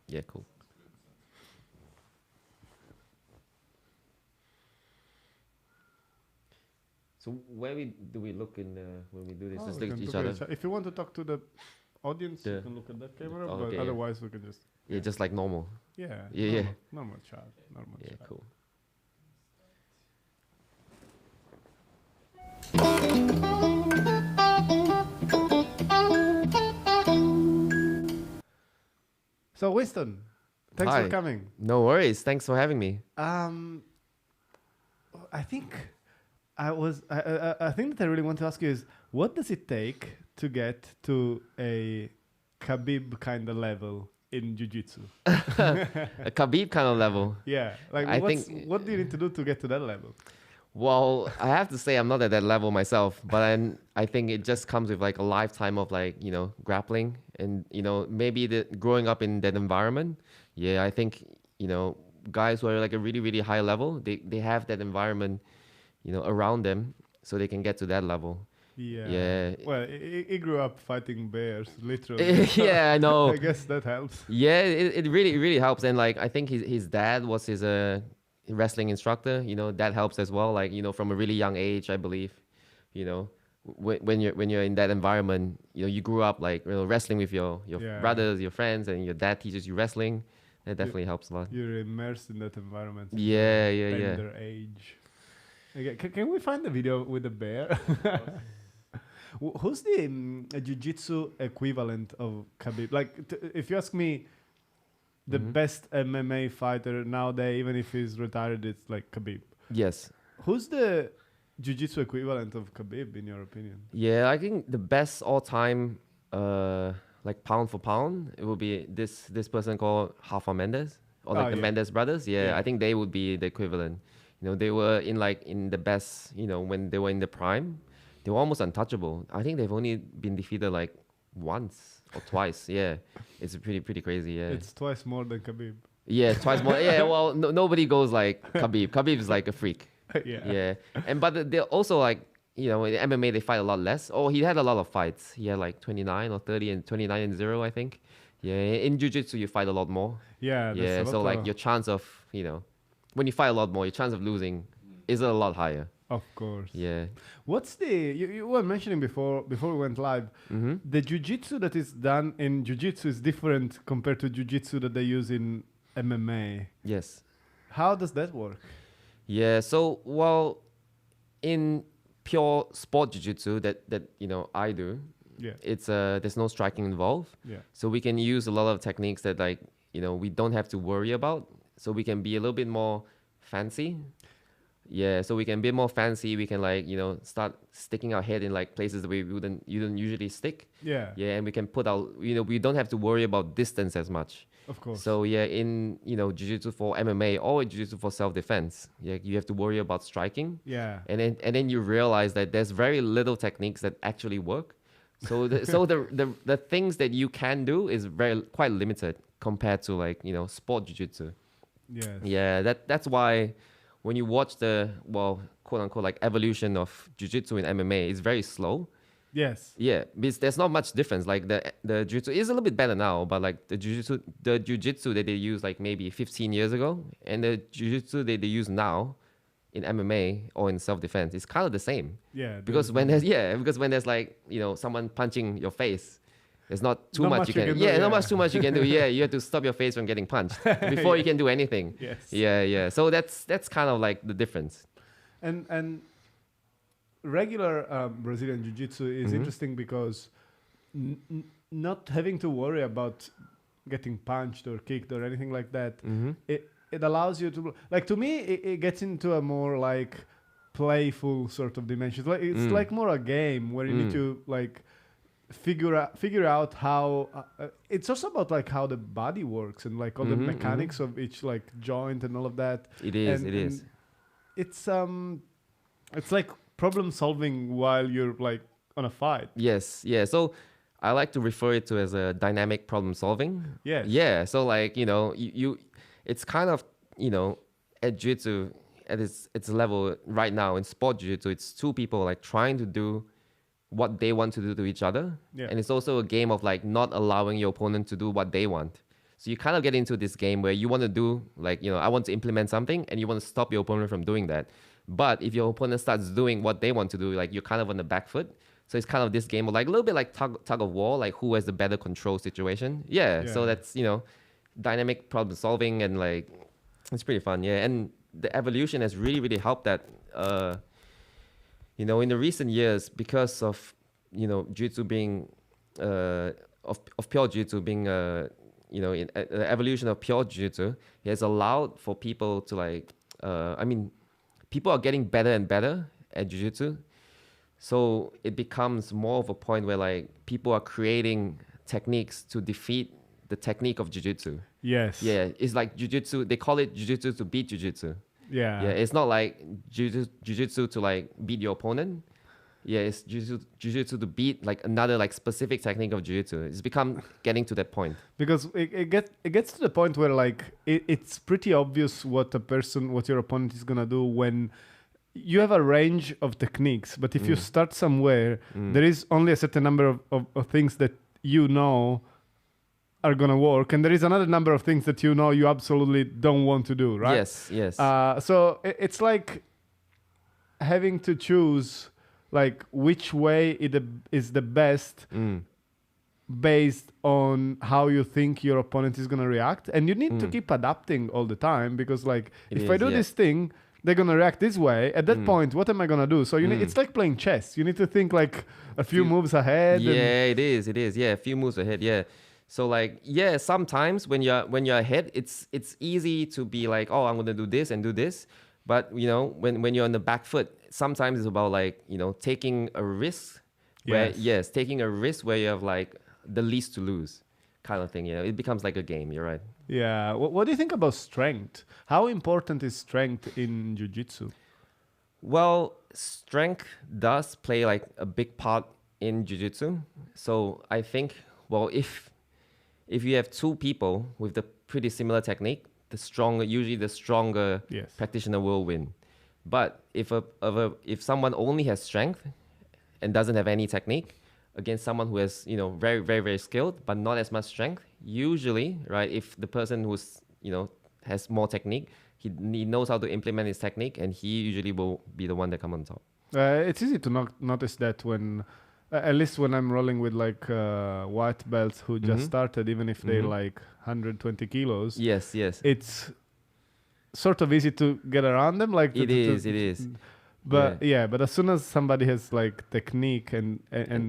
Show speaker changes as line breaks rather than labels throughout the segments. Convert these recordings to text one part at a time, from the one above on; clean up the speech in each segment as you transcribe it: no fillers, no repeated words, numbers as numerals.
Yeah, cool. So where do we look in when we do this?
Oh,
Just
we
look at
can
each
look at
other.
each other. If you want to talk to the audience, you
The,
can look at that camera,
oh,
but
okay, yeah.
otherwise we can just
Yeah, just like normal.
yeah,
Yeah,
normal,
yeah.
normal chat, normal
Yeah,
chat.
cool.
So Winston, thanks for
Hi.
coming.
No worries. Thanks for having me.
I think I think that I really want to ask you is what does it take to get to a Khabib kind of level in Jiu-Jitsu?
A Khabib kind of level.
Yeah, like
I think.
what do you need to do to get to that level?
Well, I have to say I'm not at that level myself, but I think it just comes with like a lifetime of like, grappling and, maybe growing up in that environment. Yeah, I think, guys who are like a really, really high level, they have that environment, around them so they can get to that level.
Yeah.
Yeah.
Well, he grew up fighting bears, literally.
Yeah, I know.
I guess that helps.
Yeah, it really helps. And like I think his dad was his wrestling instructor. That helps as well. Like from a really young age, I believe. When you're in that environment, you grew up like wrestling with your
Yeah.
brothers, your friends, and your dad teaches you wrestling. That definitely helps a lot.
You're immersed in that environment. since
Yeah,
a
yeah, yeah.
tender age. Okay, can we find the video with the bear? Who's the jiu-jitsu equivalent of Khabib? Like, if you ask me, the best MMA fighter nowadays, even if he's retired, it's like Khabib.
Yes.
Who's the jiu-jitsu equivalent of Khabib, in your opinion?
Yeah, I think the best all time, like pound for pound, it would be this person called Rafa Mendes or like the Mendes brothers. Yeah, I think they would be the equivalent. They were in the best. When they were in the prime, they were almost untouchable. I think they've only been defeated like once or twice. Yeah, it's pretty crazy. Yeah,
It's twice more than Khabib.
yeah, twice more. Yeah, well, nobody goes like Khabib. Khabib is like a freak.
Yeah.
Yeah, but they're also like in MMA they fight a lot less. Oh, he had a lot of fights. He had like 29 or 30 and 29-0, I think. Yeah, in Jiu-Jitsu you fight a lot more.
Yeah.
Yeah, so like your chance of when you fight a lot more, your chance of losing is a lot higher.
Of course.
Yeah.
What's you were mentioning before we went live, the jiu-jitsu that is done in jiu-jitsu is different compared to jiu-jitsu that they use in MMA.
Yes.
How does that work?
Yeah, so well, in pure sport jiu-jitsu that I do, it's there's no striking involved.
Yeah.
So we can use a lot of techniques that like we don't have to worry about. So we can be a little bit more fancy. Yeah, so we can be more fancy. We can like start sticking our head in like places that you don't usually stick.
Yeah.
Yeah, and we can put out we don't have to worry about distance as much.
Of course.
So yeah, in jiu-jitsu for MMA or jiu-jitsu for self-defense, yeah, you have to worry about striking.
Yeah.
And then you realize that there's very little techniques that actually work. So the things that you can do is quite limited compared to like sport jiu-jitsu.
Yes.
Yeah, that's why when you watch the quote unquote like evolution of jiu-jitsu in MMA, it's very slow.
Yes.
Yeah, because there's not much difference. Like the jiu-jitsu is a little bit better now, but like the jiu-jitsu that they use like maybe 15 years ago and the jiu-jitsu that they use now in MMA or in self-defense is kind of the same.
Yeah.
Because when there's like someone punching your face, there's not too much you can do. Not much too much you can do. Yeah, you have to stop your face from getting punched before you can do anything.
Yes.
Yeah. So that's kind of like the difference.
And regular Brazilian Jiu-Jitsu is interesting because not having to worry about getting punched or kicked or anything like that, it allows you to, like, to me, it gets into a more like playful sort of dimension. It's like more a game where you need to like figure out how it's also about like how the body works and like all the mechanics of each like joint and all of that.
It is.
It's like problem solving while you're like on a fight.
Yes, yeah. So I like to refer it to as a dynamic problem solving.
Yes.
Yeah. So like you it's kind of at jiu-jitsu at its level right now in sport jiu-jitsu, it's two people like trying to do what they want to do to each other.
Yeah.
And it's also a game of like not allowing your opponent to do what they want. So you kind of get into this game where you want to do like, I want to implement something and you want to stop your opponent from doing that. But if your opponent starts doing what they want to do, like you're kind of on the back foot. So it's kind of this game of like a little bit like tug of war, like who has the better control situation. Yeah. So that's, dynamic problem solving and like, it's pretty fun. Yeah. And the evolution has really, really helped that, in the recent years, because of, jiu-jitsu being, of pure jiu-jitsu being, in the evolution of pure jiu-jitsu, it has allowed for people to like, people are getting better and better at jiu-jitsu. So it becomes more of a point where like people are creating techniques to defeat the technique of jiu-jitsu.
Yes.
Yeah, it's like jiu-jitsu, they call it jiu-jitsu to beat jiu-jitsu.
Yeah.
Yeah, it's not like jiu-jitsu to like beat your opponent. Yeah, it's jiu-jitsu to beat like another like specific technique of jiu-jitsu. It's become getting to that point.
Because it gets to the point where like it's pretty obvious what your opponent is gonna do when you have a range of techniques. But if you start somewhere, there is only a certain number of things that are gonna work, and there is another number of things that you absolutely don't want to do, right?
Yes.
So it's like having to choose like which way is the best based on how you think your opponent is gonna react, and you need to keep adapting all the time, because like if I do this thing, they're gonna react this way. At that point, what am I gonna do? So it's like playing chess. You need to think like a few moves ahead.
Yeah, it is. Yeah, a few moves ahead. Yeah. So like, yeah, sometimes when you're ahead, it's easy to be like, oh, I'm gonna do this and do this. But when you're on the back foot, sometimes it's about like, taking a risk. Taking a risk where you have like the least to lose kind of thing. It becomes like a game. You're right.
Yeah. What do you think about strength? How important is strength in jiu-jitsu?
Well, strength does play like a big part in jiu-jitsu. So I think, well, if you have two people with the pretty similar technique, usually the stronger practitioner will win. But if someone only has strength and doesn't have any technique against someone who has, very, very, very skilled, but not as much strength, usually, right, if the person who's, has more technique, he knows how to implement his technique, and he usually will be the one that come on top.
It's easy to notice that when, at least when I'm rolling with like white belts who just started, even if they're like 120 kilos.
Yes.
It's sort of easy to get around them. Like
it is.
But but as soon as somebody has like technique and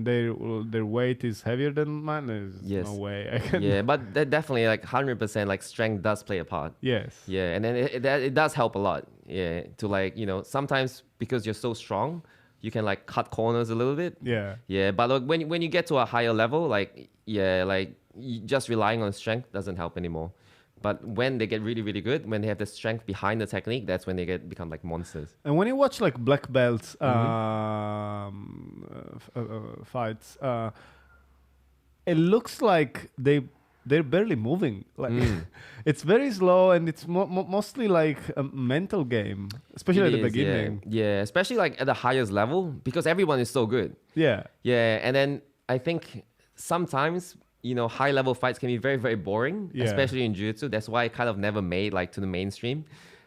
their weight is heavier than mine, there's no way I can.
Yeah, but that definitely like 100% like strength does play a part.
Yes.
Yeah, and then it does help a lot. Yeah, to like sometimes because you're so strong, you can like cut corners a little bit.
Yeah.
Yeah, but like when you get to a higher level, like just relying on strength doesn't help anymore. But when they get really, really good, when they have the strength behind the technique, that's when they become like monsters.
And when you watch like black belts fights, it looks like they're barely moving. Like it's very slow, and it's mostly like a mental game, especially at the beginning.
Yeah, especially like at the highest level, because everyone is so good.
Yeah.
Yeah, and then I think sometimes high level fights can be very, very boring, especially in jiu-jitsu. That's why it kind of never made like to the mainstream,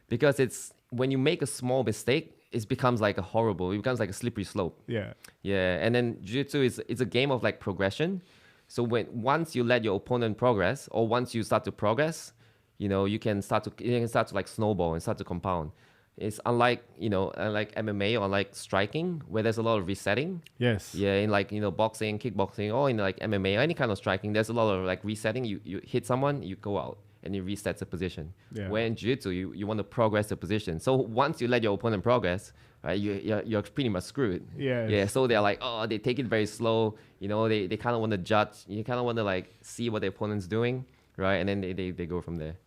because it's when you make a small mistake, it becomes like it becomes like a slippery slope.
Yeah.
Yeah, and then jiu-jitsu is a game of like progression. So once you let your opponent progress, or once you start to progress, you can start to like snowball and start to compound. It's unlike MMA or like striking, where there's a lot of resetting.
Yes.
Yeah, in like boxing, kickboxing, or in like MMA or any kind of striking, there's a lot of like resetting. You hit someone, you go out, and it resets the position.
Yeah.
Where in jiu-jitsu, you want to progress the position. So once you let your opponent progress, right, you're pretty much screwed.
Yes.
Yeah. So they're like, they take it very slow. They kind of want to judge. You kind of want to like see what the opponent's doing, right? And then they go from there.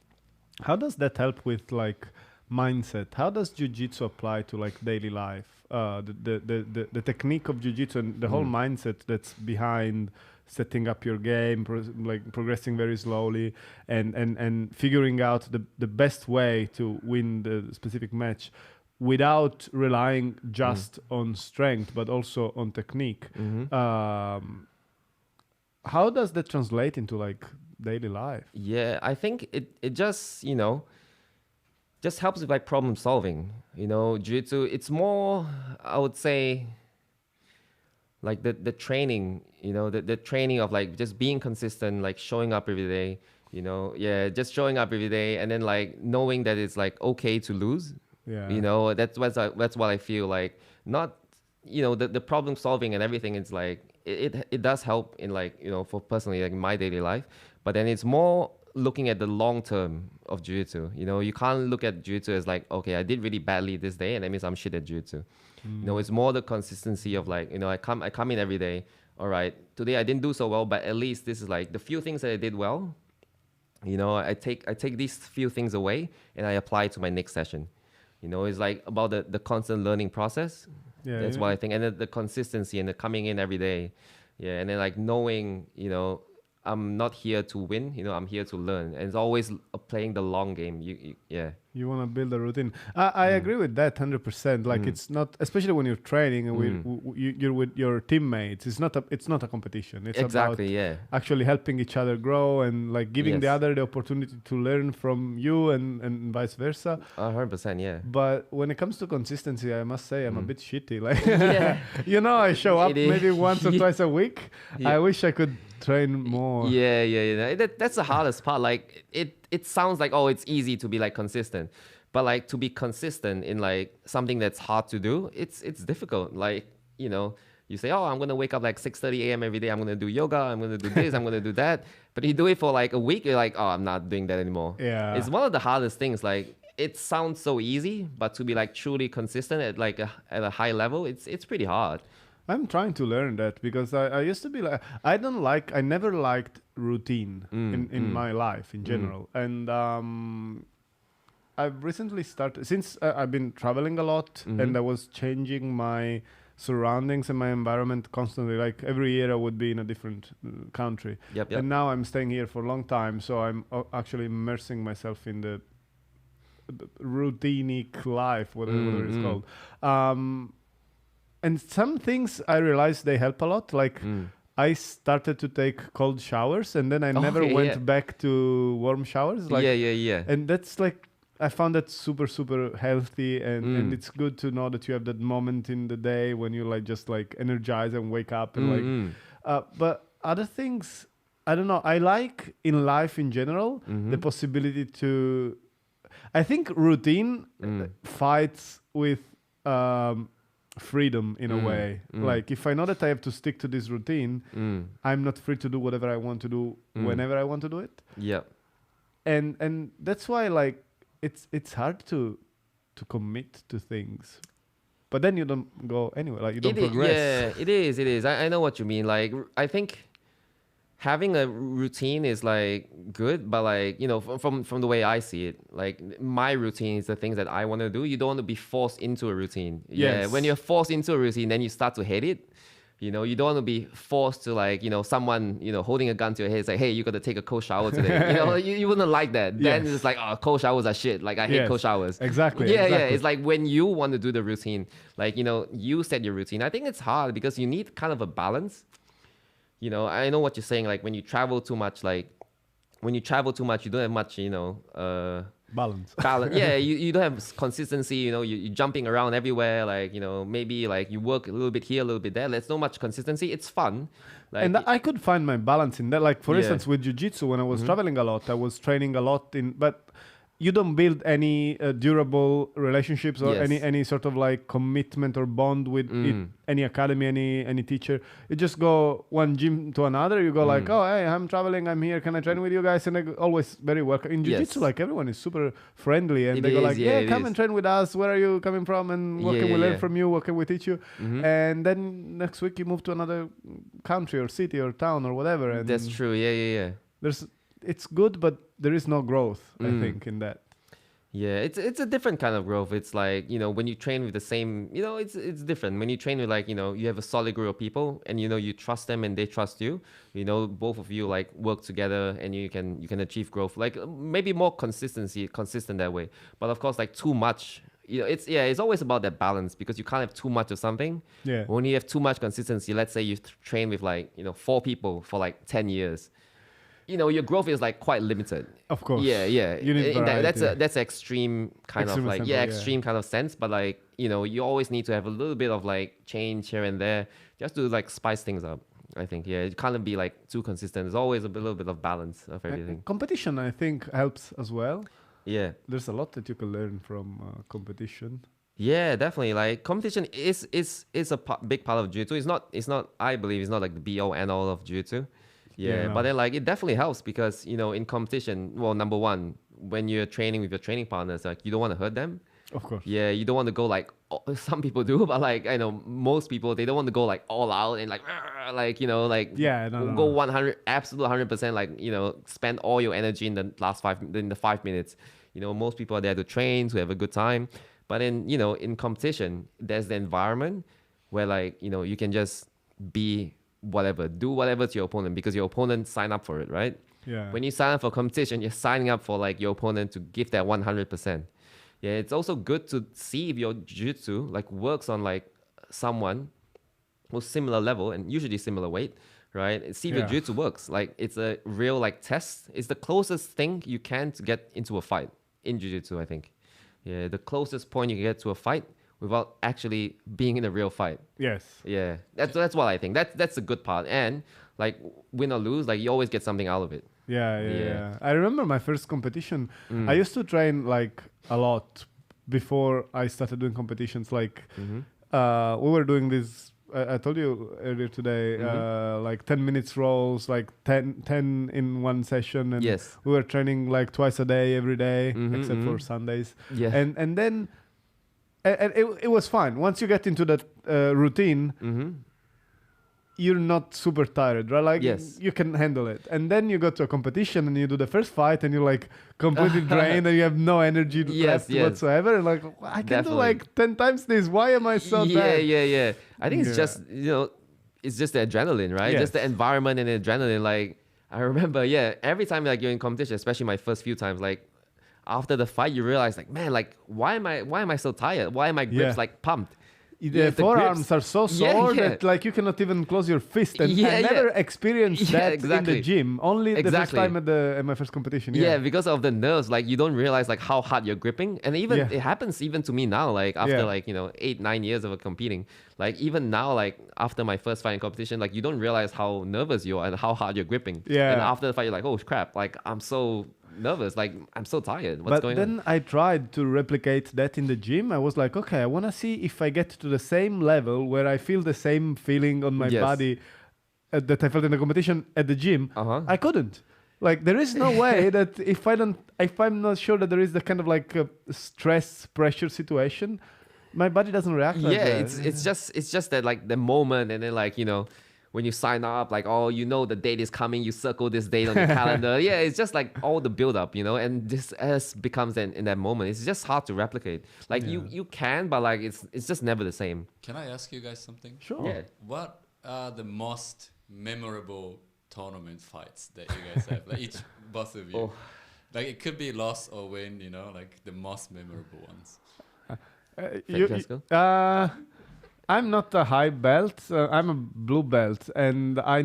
How does that help with like mindset? How does jiu-jitsu apply to like daily life? The technique of jiu-jitsu and the whole mindset that's behind setting up your game, progressing very slowly, and figuring out the best way to win the specific match without relying just on strength, but also on technique. how does that translate into like daily life?
Yeah, I think it just, just helps with like problem solving. Jiu-jitsu, it's more, I would say, like the training, the training of like just being consistent, like showing up every day, yeah, just showing up every day, and then like knowing that it's like okay to lose.
Yeah.
That's what I feel like. Not, the problem solving and everything. It's like it does help in like, for personally like my daily life, but then it's more looking at the long term of jiu-jitsu. You can't look at jiu-jitsu as like, okay, I did really badly this day and that means I'm shit at jiu-jitsu. It's more the consistency of like, I come in every day. All right, today I didn't do so well, but at least this is like the few things that I did well. I take these few things away and I apply it to my next session. It's like about the constant learning process.
Yeah,
That's what I think. And the consistency and the coming in every day. Yeah. And then like knowing, I'm not here to win, I'm here to learn. And it's always playing the long game. Yeah.
You want to build a routine. I agree with that 100%. Like it's not, especially when you're training and you're with your teammates. It's not a competition. It's
exactly,
about actually helping each other grow and like giving the other the opportunity to learn from you and vice versa.
100%, yeah.
But when it comes to consistency, I must say I'm a bit shitty. Like, I show up maybe once or twice a week. I wish I could train more.
Yeah. That's the hardest part. Like it sounds like, oh, it's easy to be like consistent, but like to be consistent in like something that's hard to do, it's difficult. Like, you say, oh, I'm gonna wake up like 6:30 a.m. every day, I'm gonna do yoga, I'm gonna do this, I'm gonna do that, but you do it for like a week, you're like, oh, I'm not doing that anymore. It's one of the hardest things. Like, it sounds so easy, but to be like truly consistent at like at a high level, it's pretty hard.
I'm trying to learn that because I used to be like, I never liked routine in my life in general. And I've recently started, since I've been traveling a lot and I was changing my surroundings and my environment constantly. Like every year I would be in a different country.
Yep.
And now I'm staying here for a long time. So I'm actually immersing myself in the routinic life, whatever it's called. And some things I realized they help a lot. Like I started to take cold showers and then I never went back to warm showers. Like,
yeah.
And that's like, I found that super, super healthy. And it's good to know that you have that moment in the day when you like just like energize and wake up and but other things, I don't know. I like in life in general, the possibility to, I think routine fights with, freedom in a way. Like if I know that I have to stick to this routine, I'm not free to do whatever I want to do whenever I want to do it. And that's why like it's hard to commit to things, but then you don't go anywhere, like you don't progress.
It is. I know what you mean. Like I think having a routine is like good, but like, from the way I see it, like my routine is the things that I want to do. You don't want to be forced into a routine.
Yes.
When you're forced into a routine, then you start to hate it. You don't want to be forced to like, someone, holding a gun to your head, say, hey, you got to take a cold shower today. you wouldn't like that. Then it's like, oh, cold showers are shit. Like I hate cold showers.
Exactly.
Yeah. It's like when you want to do the routine, like, you set your routine. I think it's hard because you need kind of a balance. I know what you're saying. Like when you travel too much, you don't have much,
balance.
Yeah, you don't have consistency. You're jumping around everywhere. Like, maybe like you work a little bit here, a little bit there. There's no much consistency. It's fun. Like,
and I could find my balance in that. Like for instance, with Jujitsu, when I was traveling a lot, I was training a lot but you don't build any durable relationships or any sort of like commitment or bond with any academy, any teacher. You just go one gym to another. You go like, oh, hey, I'm traveling. I'm here. Can I train with you guys? And they're always very welcome. In Jiu-Jitsu, like everyone is super friendly and they go like, come and train with us. Where are you coming from? And what can we learn from you? What can we teach you? And then next week you move to another country or city or town or whatever. And
that's true. Yeah.
It's good, but there is no growth, I think, in that.
Yeah, it's a different kind of growth. It's like, when you train with the same, it's different. When you train with like, you have a solid group of people and, you trust them and they trust you, both of you like work together and you can achieve growth. Like maybe more consistent that way. But of course, like too much, it's always about that balance, because you can't have too much of something.
Yeah.
When you have too much consistency, let's say you train with like 4 people for like 10 years, your growth is like quite limited.
Of course.
Yeah.
You need variety.
That's extreme kind
Extreme
of like
example,
extreme kind of sense. But like you always need to have a little bit of like change here and there, just to like spice things up. I think it can't be like too consistent. There's always a little bit of balance of everything.
Competition, I think, helps as well.
Yeah.
There's a lot that you can learn from competition.
Yeah, definitely. Like competition is a big part of jiu-jitsu. It's not. I believe it's not like the be all end all of jiu-jitsu. Yeah,
no.
but then like it definitely helps, because in competition, well, number one, when you're training with your training partners, like you don't want to hurt them.
Of course.
Yeah, you don't want to go like some people do, but like I know most people, they don't want to go like all out and like go 100 absolute 100%, like spend all your energy in the last 5 minutes. Most people are there to train, to have a good time. But then in competition, there's the environment where like you can just be whatever, do whatever to your opponent, because your opponent signed up for it, right?
Yeah.
When you sign up for competition, you're signing up for like your opponent to give that 100%. Yeah, it's also good to see if your jiu-jitsu like works on like someone who's similar level and usually similar weight, right? See if your jiu-jitsu works. Like it's a real like test. It's the closest thing you can to get into a fight in jiu-jitsu, I think. Yeah, the closest point you can get to a fight without actually being in a real fight.
Yes.
Yeah, that's what I think. That's the good part. And like win or lose, like you always get something out of it.
Yeah. I remember my first competition. I used to train like a lot before I started doing competitions. Like we were doing this. I told you earlier today, like 10 minutes rolls, like 10 in one session, and
yes,
we were training like twice a day, every day, except for Sundays.
Yeah,
and then it was fine. Once you get into that routine, you're not super tired, right? Like you can handle it. And then you go to a competition and you do the first fight and you're like completely drained and you have no energy left whatsoever. And like, I can do like 10 times this. Why am I so bad?
Yeah. I think it's just, it's just the adrenaline, right? Just the environment and the adrenaline. Like I remember, every time like you're in competition, especially my first few times, like after the fight, you realize like, man, like why am I so tired? Why are my grips like pumped?
The forearms are so sore that like you cannot even close your fist. And I never experienced that in the gym. Only the first time at my first competition.
Yeah, because of the nerves, like you don't realize like how hard you're gripping. And even it happens even to me now, like after like 8-9 years of competing. Like even now, like after my first fight in competition, like you don't realize how nervous you are and how hard you're gripping. And after the fight, you're like, oh crap, like I'm so nervous, like I'm so tired. What's going on? But
then I tried to replicate that in the gym. I was like, okay, I want to see if I get to the same level where I feel the same feeling on my body that I felt in the competition at the gym. I couldn't. Like there is no way that if I'm not sure that there is the kind of like a stress pressure situation, my body doesn't react like that.
It's just that like the moment, and then like when you sign up, like, the date is coming, you circle this date on your calendar. Yeah, it's just like all the build up, and this becomes in that moment. It's just hard to replicate. Like you can, but like it's just never the same.
Can I ask you guys something?
Sure.
Yeah.
What are the most memorable tournament fights that you guys have? Like both of you.
Oh.
Like it could be loss or win, like the most memorable ones.
I'm not a high belt. I'm a blue belt, and I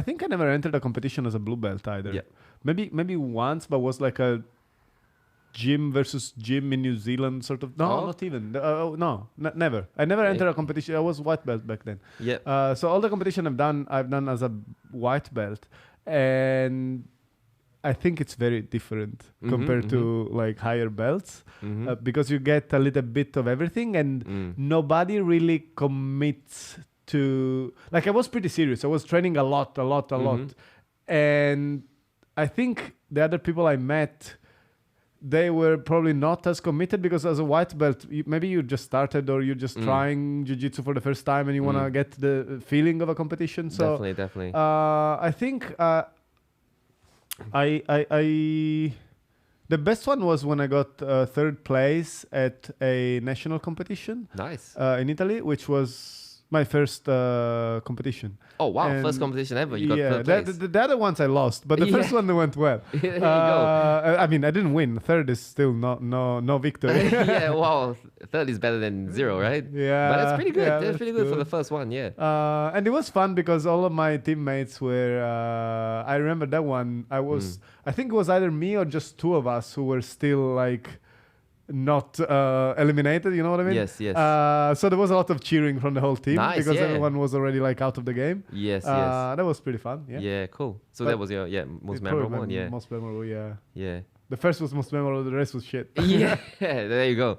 think I never entered a competition as a blue belt either.
Yeah.
Maybe once, but was like a gym versus gym in New Zealand sort of. No, not even. Never. I never entered a competition. I was white belt back then.
Yeah.
So all the competition I've done as a white belt, and I think it's very different compared to like higher belts because you get a little bit of everything, and nobody really commits to. Like I was pretty serious. I was training a lot, and I think the other people I met, they were probably not as committed because as a white belt, maybe you just started or you're just trying jiu-jitsu for the first time and you want to get the feeling of a competition. So
definitely.
I think. The best one was when I got third place at a national competition.
Nice.
In Italy, which was my first competition.
Oh wow,
And
first competition ever. You got
yeah,
third place.
the other ones I lost, but the first one went well.
There you go.
I mean, I didn't win. Third is still no victory.
Yeah, wow. Third is better than 0, right?
Yeah,
But that's pretty good.
yeah,
That's pretty good for the first one, yeah.
And it was fun because all of my teammates were. I remember that one. I think it was either me or just two of us who were still like not eliminated. You know what I mean?
Yes, yes.
So there was a lot of cheering from the whole team
Nice,
because
yeah.
everyone was already like out of the game.
Yes, yes.
That was pretty fun. Yeah.
Yeah, cool. So
But
that was your most
It's
memorable
probably
one, yeah.
Most memorable, yeah.
Yeah.
The first was most memorable. The rest was shit.
Yeah, there you go.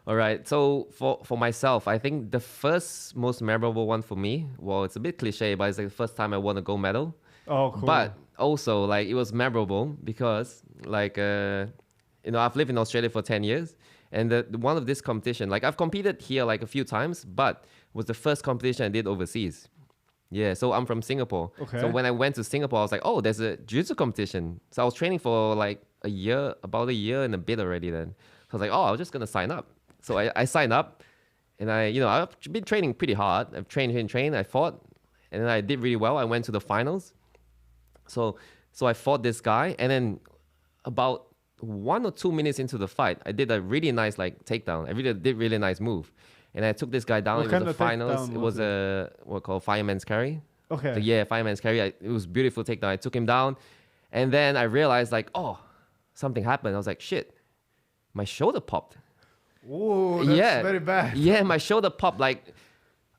All right. So for myself, I think the first most memorable one for me, well, it's a bit cliche, but it's like the first time I won a gold medal.
Oh, cool.
But also, like, it was memorable because, like, I've lived in Australia for 10 years. And the one of this competition, like, I've competed here, like, a few times, but it was the first competition I did overseas. Yeah, so I'm from Singapore.
Okay.
So when I went to Singapore, I was like, oh, there's a jiu-jitsu competition. So I was training for, like, about a year and a bit already then. So I was like, oh, I was just going to sign up. So I signed up, and I've been training pretty hard. I've trained, I fought, and then I did really well. I went to the finals. So I fought this guy, and then about 1 or 2 minutes into the fight, I did a really nice like takedown. I did really nice move, and I took this guy down.
What
It was the finals.
takedown
It was what called fireman's carry.
Okay.
So yeah, fireman's carry. It was beautiful takedown. I took him down, and then I realized like, oh, something happened. I was like, shit, my shoulder popped.
Oh, that's
Yeah.
very bad.
Yeah, my shoulder popped. Like,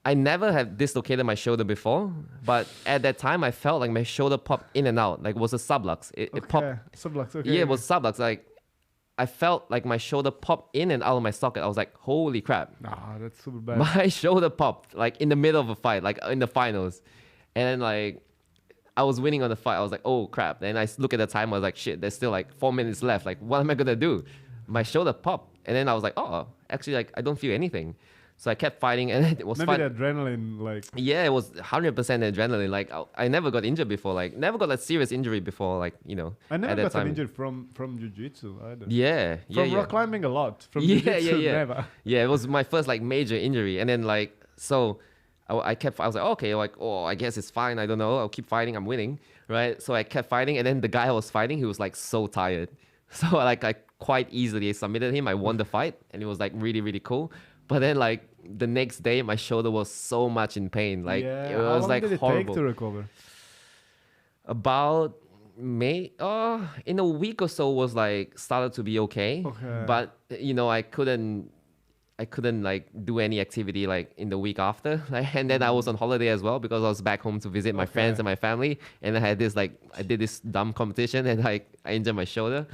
I never have dislocated my shoulder before, but at that time I felt like my shoulder popped in and out. Like, it was a sublux. It popped.
Sublux, okay.
Yeah, it was sublux. Like, I felt like my shoulder popped in and out of my socket. I was like, holy crap.
Nah, that's super bad.
My shoulder popped, like, in the middle of a fight, like, in the finals. And then, like, I was winning on the fight. I was like, oh, crap. And I look at the time. I was like, shit, there's still, like, 4 minutes left. Like, what am I going to do? My shoulder popped. And then I was like, oh, actually, like, I don't feel anything. So I kept fighting, and it was
Maybe
fun.
the adrenaline, like...
Yeah, it was 100% adrenaline. Like, I never got injured before. Like, never got a serious injury before. Like,
I never
at that
got
time.
injured from Jiu-Jitsu either.
Yeah, yeah,
From
yeah.
rock climbing a lot. From
Yeah,
Jiu-Jitsu,
yeah.
never.
Yeah, it was my first like major injury, and then like so, I was like, okay, like, oh, I guess it's fine. I don't know. I'll keep fighting. I'm winning, right? So I kept fighting, and then the guy I was fighting, he was like so tired. So like I quite easily submitted him. I won the fight, and it was like really really cool. But then like the next day, my shoulder was so much in pain. Like it
How
was
long
like
did it
horrible.
take to recover?
About in a week or so was like started to be okay.
Okay.
But I couldn't like do any activity like in the week after. Like, and then I was on holiday as well because I was back home to visit my friends and my family. And I did this dumb competition and like I injured my shoulder.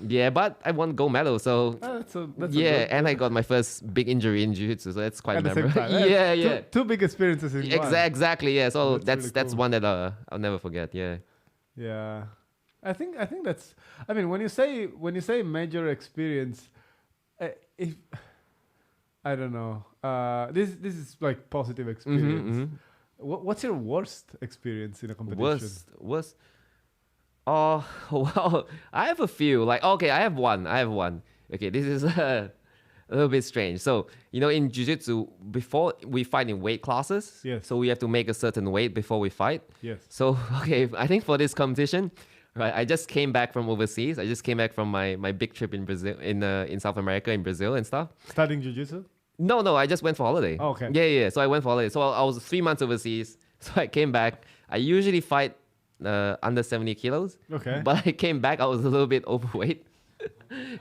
Yeah, but I won gold medal, so
That's
and I got my first big injury in jiu-jitsu, so that's quite
at the same
memorable.
time.
Yeah.
Two big experiences in one.
Exactly, yeah. So
That's
that's
really cool.
one that I'll never forget. Yeah.
Yeah, I think that's. I mean, when you say major experience, if I don't know, this is like positive experience. What's your worst experience in a competition?
Worst. Oh well, I have a few. Like, okay, I have one. Okay, this is a little bit strange. So in jiu-jitsu, before we fight in weight classes,
Yes.
so we have to make a certain weight before we fight.
Yes.
So okay, I think for this competition, right, I just came back from overseas. I just came back from my big trip in Brazil, in South America, in Brazil and stuff.
Studying jiu-jitsu?
No, I just went for holiday.
Oh, okay.
Yeah. So I went for holiday. So I was 3 months overseas. So I came back. I usually fight under 70 kilos.
Okay.
But I came back, I was a little bit overweight.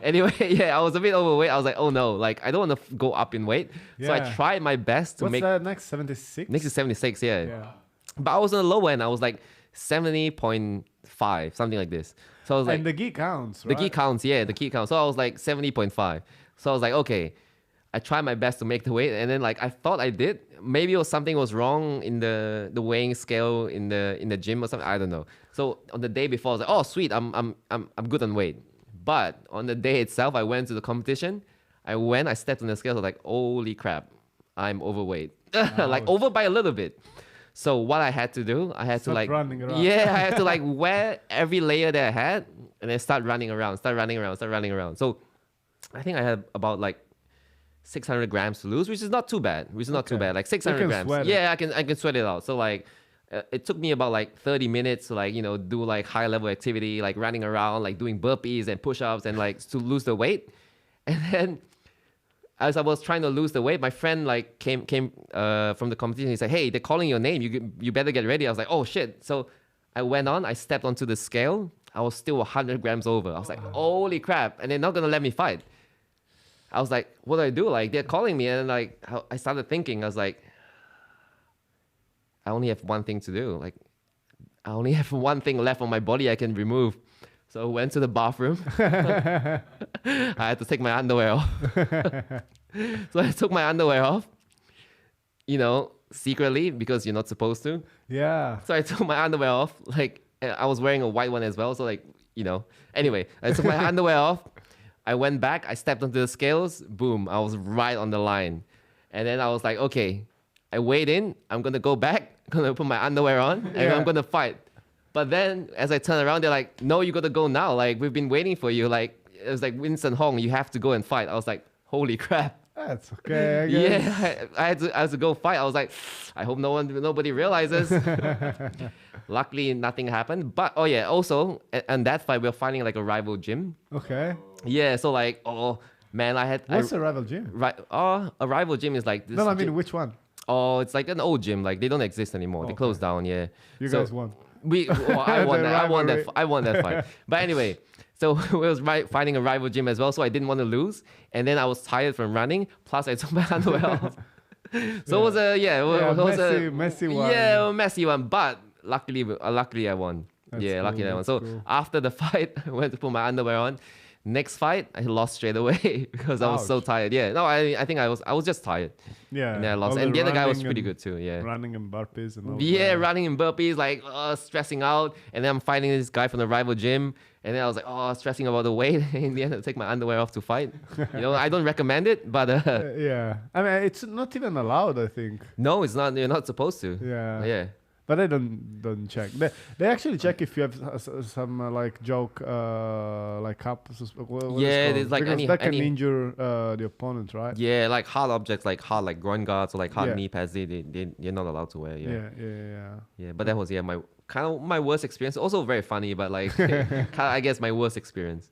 Anyway, yeah, I was a bit overweight. I was like, oh no, like I don't want to go up in weight. So I
Yeah.
tried my best to
What's
make.
that next? 76?
Next is 76, yeah.
Yeah.
But I was on the lower end. I was like 70.5, something like this. So I was like,
And the gi counts, right?
the key counts, yeah, the key counts. So I was like 70.5. So I was like, okay, I tried my best to make the weight, and then like I thought I did. Maybe something was wrong in the weighing scale in the gym or something. I don't know. So on the day before, I was like, oh sweet, I'm good on weight. But on the day itself, I went to the competition. I stepped on the scale. I was like, holy crap, I'm overweight. Like over by a little bit. So what I had to do, I had
Start
to like,
running around.
yeah, I had to like wear every layer that I had, and then start running around. So I think I had about like 600 grams to lose, which is not too bad. Like 600 grams.
Sweat
Yeah, I can sweat it out. So like, it took me about like 30 minutes to like, do like high level activity, like running around, like doing burpees and push-ups and like to lose the weight. And then as I was trying to lose the weight, my friend like came from the competition. He said, "Hey, they're calling your name. You better get ready." I was like, "Oh shit!" So I went on. I stepped onto the scale. I was still 100 grams over. I was like, "Holy crap!" And they're not gonna let me fight. I was like, "What do I do?" Like they're calling me, and like I started thinking. I was like, I only have one thing to do. Like I only have one thing left on my body I can remove. So I went to the bathroom. I had to take my underwear off. So I took my underwear off, secretly because you're not supposed to.
Yeah.
So I took my underwear off. Like I was wearing a white one as well. So like, anyway, I took my underwear off. I went back. I stepped onto the scales. Boom. I was right on the line. And then I was like, okay, I weighed in. I'm going to go back. I'm going to put my underwear on and I'm going to fight. But then as I turn around, they're like, no, you got to go now. Like, we've been waiting for you. Like, it was like, WINSTON HONG, you have to go and fight. I was like, holy crap.
That's okay, I guess.
Yeah, I had to go fight. I was like, I hope nobody realizes. Luckily, nothing happened. But, also, and that fight, we were fighting like a rival gym.
Okay.
Yeah, so like, oh, man,
What's a rival gym?
Right, a rival gym is like this.
No, I mean, which one?
Oh, it's like an old gym. Like, they don't exist anymore. They closed down, yeah.
You guys won.
I won that fight. But anyway, so we was fighting a rival gym as well, so I didn't want to lose. And then I was tired from running. Plus, I took my underwear off. So it was a
messy one.
Yeah, a messy one. But luckily I won. Luckily I won. So after the fight, I went to put my underwear on. Next fight, I lost straight away because I was so tired. Yeah, no, I think I was just tired.
Yeah,
and I lost. And the other guy was pretty good too. Yeah,
running and burpees and all.
Yeah, running and burpees, like stressing out. And then I'm fighting this guy from the rival gym, and then I was like, stressing about the weight. In the end, I take my underwear off to fight. I don't recommend it, but
yeah, I mean, it's not even allowed, I think.
No, it's not. You're not supposed to.
Yeah. But they don't check. They actually check if you have some like joke like cup.
There's like
because that can injure the opponent, right?
Yeah, like hard objects, like hard like groin guards or like hard knee pads. You're not allowed to wear. Yeah. But that was my worst experience. Also very funny, but like I guess my worst experience.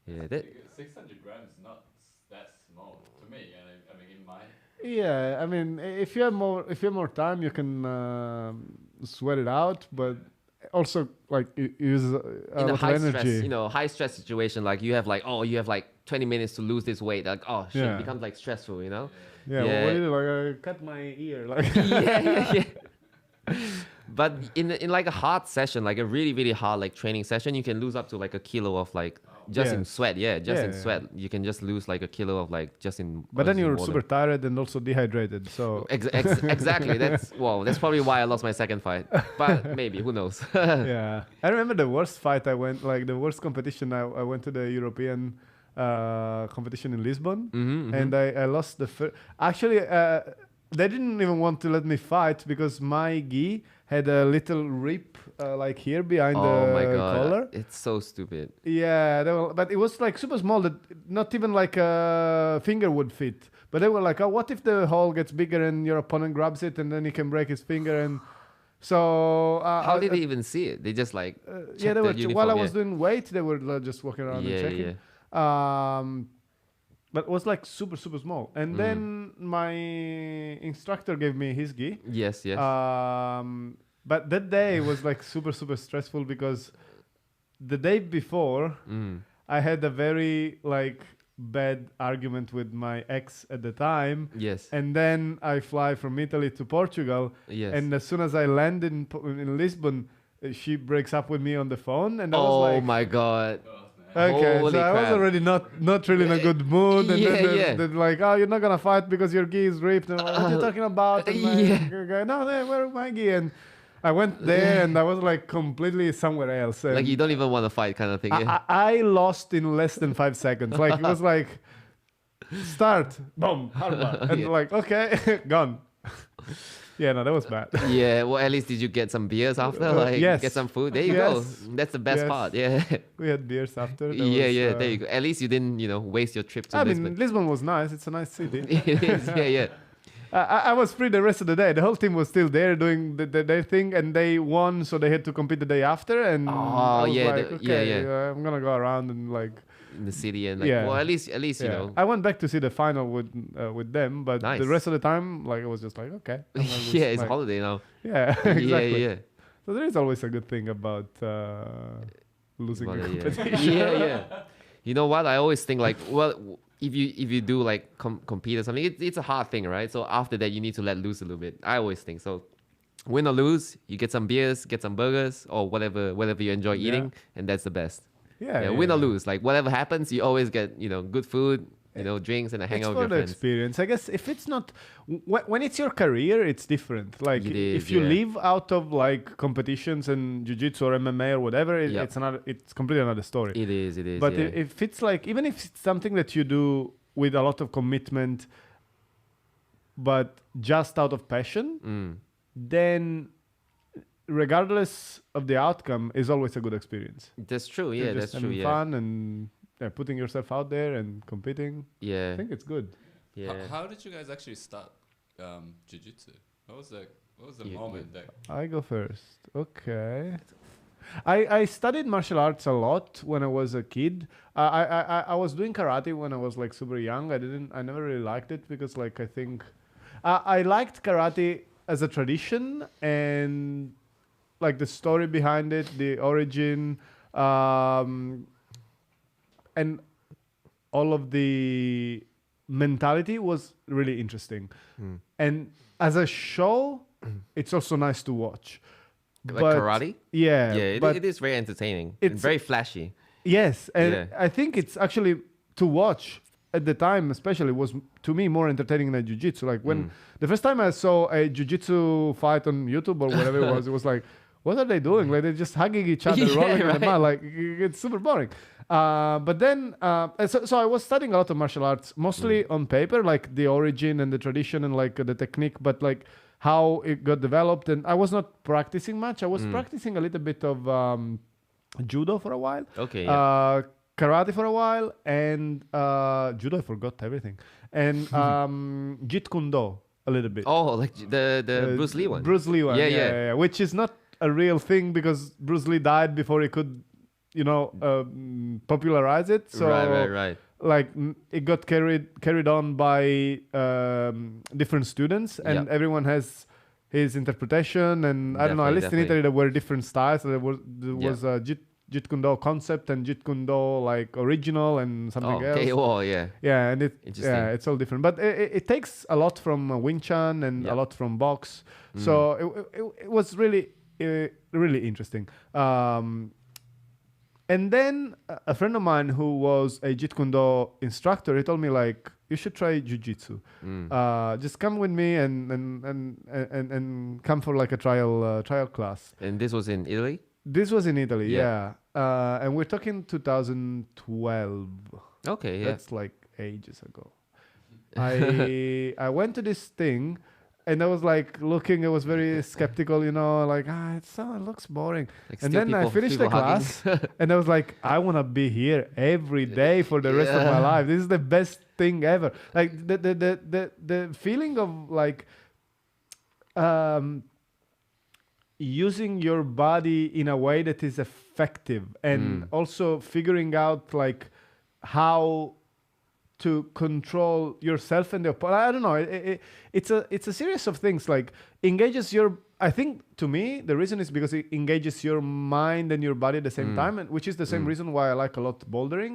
Yeah,
600 grams is not that small to me. I mean, in my.
Yeah, I mean, if you have more time, you can sweat it out, but also like use
in a high
energy.
stress, high stress situation, like you have like 20 minutes to lose this weight. Like it becomes like stressful,
Yeah. Well, what do you do? Like I cut my ear, like.
yeah. But in like a hard session, like a really really hard like training session, you can lose up to like a kilo of like. Just in sweat, in sweat. You can just lose like a kilo of like just in.
But then you're super tired and also dehydrated. So
exactly. That's probably why I lost my second fight. But maybe, who knows?
Yeah, I remember the worst fight I went, like the worst competition. I went to the European competition in Lisbon, and I lost the first. Actually, they didn't even want to let me fight because my gi had a little rip like here behind the collar.
It's so stupid.
Yeah, but it was like super small that not even like a finger would fit. But they were like, oh, what if the hole gets bigger and your opponent grabs it and then he can break his finger? And so
how did they even see it? They just like
they were while I was doing weight, they were just walking around and checking. But it was like super super small. And then my instructor gave me his gi.
Yes.
But that day was like super super stressful because the day before I had a very like bad argument with my ex at the time.
Yes.
And then I fly from Italy to Portugal.
Yes.
And as soon as I land in Lisbon, she breaks up with me on the phone. And I was like,
oh my God.
Okay,
holy
so
crap.
I was already not really in a good mood, and then they're like, "Oh, you're not gonna fight because your gi is ripped." And I'm like, what are you talking about? And no, where's my gi? And I went there, and I was like completely somewhere else. And
like you don't even want to fight, kind of thing.
I lost in less than 5 seconds. Like it was like, start, boom, hardbar, and like okay, gone. Yeah, no, that was bad.
Yeah, well, at least did you get some beers after? Like,
yes.
get some food? There you
Yes.
go. That's the best
Yes.
part. Yeah.
We had beers after. That
Yeah,
was,
yeah, there you go. At least you didn't, waste your trip to
I
Lisbon.
mean, Lisbon was nice. It's a nice city.
It is, yeah, yeah.
I was free the rest of the day. The whole team was still there doing their thing, and they won, so they had to compete the day after. And I was
yeah,
like, okay,
yeah.
I'm gonna go around and like.
In the city and like,
Yeah.
well, at least you know.
I went back to see the final with them, but
Nice.
the rest of the time, like, it was just like, okay. I'm gonna just,
Yeah, it's
like,
holiday now.
Yeah, exactly.
Yeah, yeah.
So there is always a good thing about losing a
Well,
competition.
yeah, yeah. You know what? I always think like, well, if you do like compete or something, it's a hard thing, right? So after that, you need to let loose a little bit. I always think so. Win or lose, you get some beers, get some burgers, or whatever you enjoy eating, and that's the best.
Yeah,
Win or lose, like whatever happens, you always get good food, drinks, and a hangout with your
for the
friends.
experience. I guess if it's not when it's your career, it's different. Like
It is,
if you
yeah.
live out of like competitions and jiu-jitsu or MMA or whatever,
Yep.
it's completely another story.
It is.
But
yeah.
if it's like, even if it's something that you do with a lot of commitment, but just out of passion, then regardless of the outcome, is always a good experience.
That's true.
You're
Yeah,
just
that's true.
having
Yeah,
fun and putting yourself out there and competing. I
yeah,
think it's good.
yeah.
How did you guys actually start Jujitsu? What was the moment that?
I go first. Okay. I studied martial arts a lot when I was a kid. I was doing karate when I was like super young. I never really liked it because like I think I liked karate as a tradition and like the story behind it, the origin, and all of the mentality was really interesting. And as a show, it's also nice to watch.
Like
But
karate.
Yeah,
Yeah,
but
it is very entertaining. It's
it's-
very flashy.
yes, and
Yeah.
I think it's actually to watch at the time, especially, was to me more entertaining than jiu-jitsu. Like when the first time I saw a jiu-jitsu fight on YouTube or whatever it was like, what are they doing? Like they're just hugging each other,
Yeah,
rolling in the
right.
mud. Like it's super boring. But then, so I was studying a lot of martial arts, mostly on paper, like the origin and the tradition and like the technique, but like how it got developed. And I was not practicing much. I was practicing a little bit of judo for a while.
Okay. Yeah.
Karate for a while, and judo. I forgot everything, and Jeet Kune Do a little bit.
Oh, like the Bruce Lee one.
Bruce Lee one,
Yeah.
which is not a real thing because Bruce Lee died before he could, popularize it. So
Right.
like it got carried on by different students, and
Yep.
everyone has his interpretation. And I don't know. At least in Italy, there were different styles. So there was a Jeet Kune Do concept and Jeet Kune Do like original and something else.
Okay. Oh, yeah.
Yeah, and
Interesting.
it's all different. But it takes a lot from Wing Chun and
Yep.
a lot from box. So it was really really interesting. And then a friend of mine who was a Jeet Kune Do instructor, he told me like, you should try Jujitsu. Just come with me and come for like a trial class.
And this was in Italy.
This was in Italy,
Yeah.
yeah. And we're talking 2012.
Okay. Yeah.
That's like ages ago. I went to this thing, and I was like looking. I was very skeptical, like it looks boring.
Like
And
still
then I
people-
finished the
people hugging.
class, and I was like, I want to be here every day for the rest of my
Yeah.
life. This is the best thing ever. Like the feeling of like using your body in a way that is effective, and also figuring out like how to control yourself and the opponent. I don't know. It's a series of things. Like engages your. I think to me the reason is because it engages your mind and your body at the same time, and which is the same reason why I like a lot bouldering,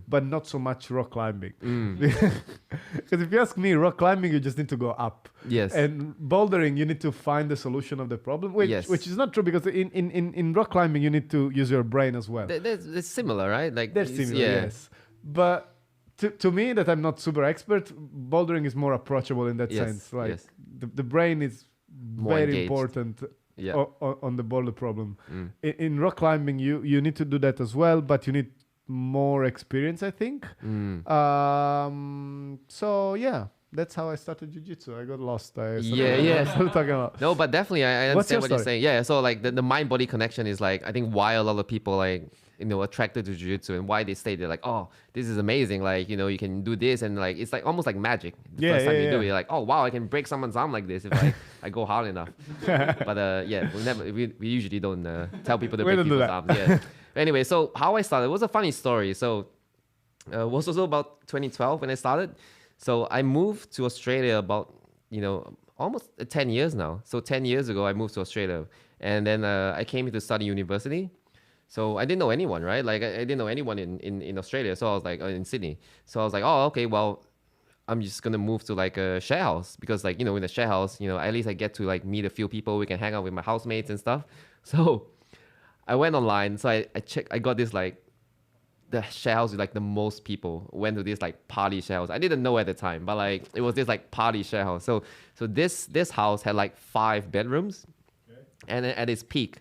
but not so much rock climbing. Because if you ask me, rock climbing you just need to go up.
Yes.
And bouldering you need to find the solution of the problem, which
Yes.
which is not true because in rock climbing you need to use your brain as well.
They're similar, right? Like
They're
it's-
similar,
yeah.
yes. But to me, that I'm not super expert, bouldering is more approachable in that
Yes,
sense. Like
yes.
the brain is
More
very
engaged.
important
Yeah.
on the boulder problem. In rock climbing, you need to do that as well, but you need more experience, I think. So yeah, that's how I started jiu-jitsu. I got lost. Started talking about.
No, but definitely I understand what you're
story?
saying. Yeah, so like the mind-body connection is like, I think why a lot of people like, attracted to jiu-jitsu and why they stay there like, oh, this is amazing. Like, you can do this and like, it's like almost like magic. The first time you do it, you're like, oh wow, I can break someone's arm like this if I go hard enough. But we usually don't tell people to break people's arms. Yeah. Anyway, so how I started, it was a funny story. So it was also about 2012 when I started. So I moved to Australia about, almost 10 years now. So 10 years ago, I moved to Australia. And then I came here to study university. So I didn't know anyone, right? Like I didn't know anyone in Australia. So I was like, in Sydney. So I was like, oh, okay, well, I'm just going to move to like a share house. Because like, in a share house, at least I get to like meet a few people. We can hang out with my housemates and stuff. So I went online. So I checked, I got this like, the share house with like the most people went to this like party share house. I didn't know at the time, but like it was this like party share house. So this house had like 5 bedrooms, and then at its peak,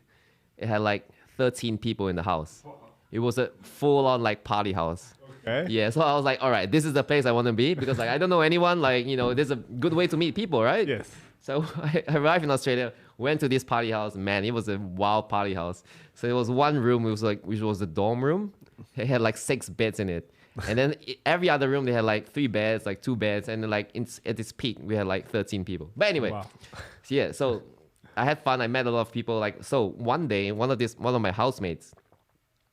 it had like 13 people in the house. It was a full on like party house. Okay. Yeah, so I was like, all right, this is the place I want to be because like I don't know anyone. Like this is a good way to meet people, right?
Yes.
So I arrived in Australia, went to this party house. Man, it was a wild party house. So there was one room, which was the dorm room. It had like 6 beds in it. And then every other room, they had like 3 beds, like 2 beds. And then like at its peak, we had like 13 people. But anyway, so I had fun. I met a lot of people. Like, so one day, one of my housemates,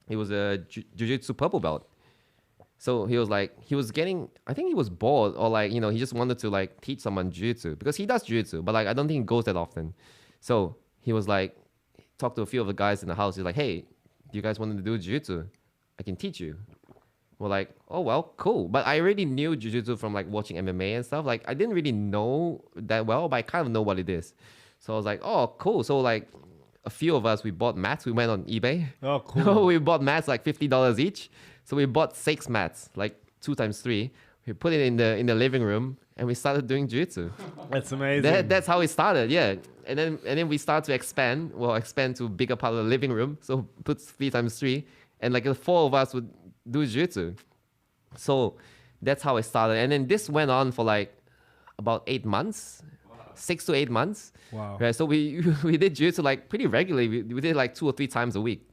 he was a Jiu-Jitsu purple belt. So he was getting, I think he was bored or like, he just wanted to like teach someone Jiu-Jitsu because he does Jiu-Jitsu, but like, I don't think he goes that often. So he was like, talked to a few of the guys in the house. He's like, hey, do you guys want to do Jiu-Jitsu? I can teach you. We're like, oh, well, cool. But I already knew Jiu-Jitsu from like watching MMA and stuff. Like I didn't really know that well, but I kind of know what it is. So I was like, oh, cool. So like a few of us, we bought mats. We went on eBay.
Oh, cool.
We bought mats like $50 each. So we bought 6 mats, like 2 times 3. We put it in the living room and we started doing Jiu-Jitsu.
That's amazing.
That's how it started, yeah. And then we started to expand to bigger part of the living room. So put 3 times 3. And like the 4 of us would do Jiu-Jitsu. So that's how it started. And then this went on for like about 8 months, 6 to 8 months.
Wow.
Right. So we did Jiu-Jitsu like pretty regularly. We did like 2 or 3 times a week.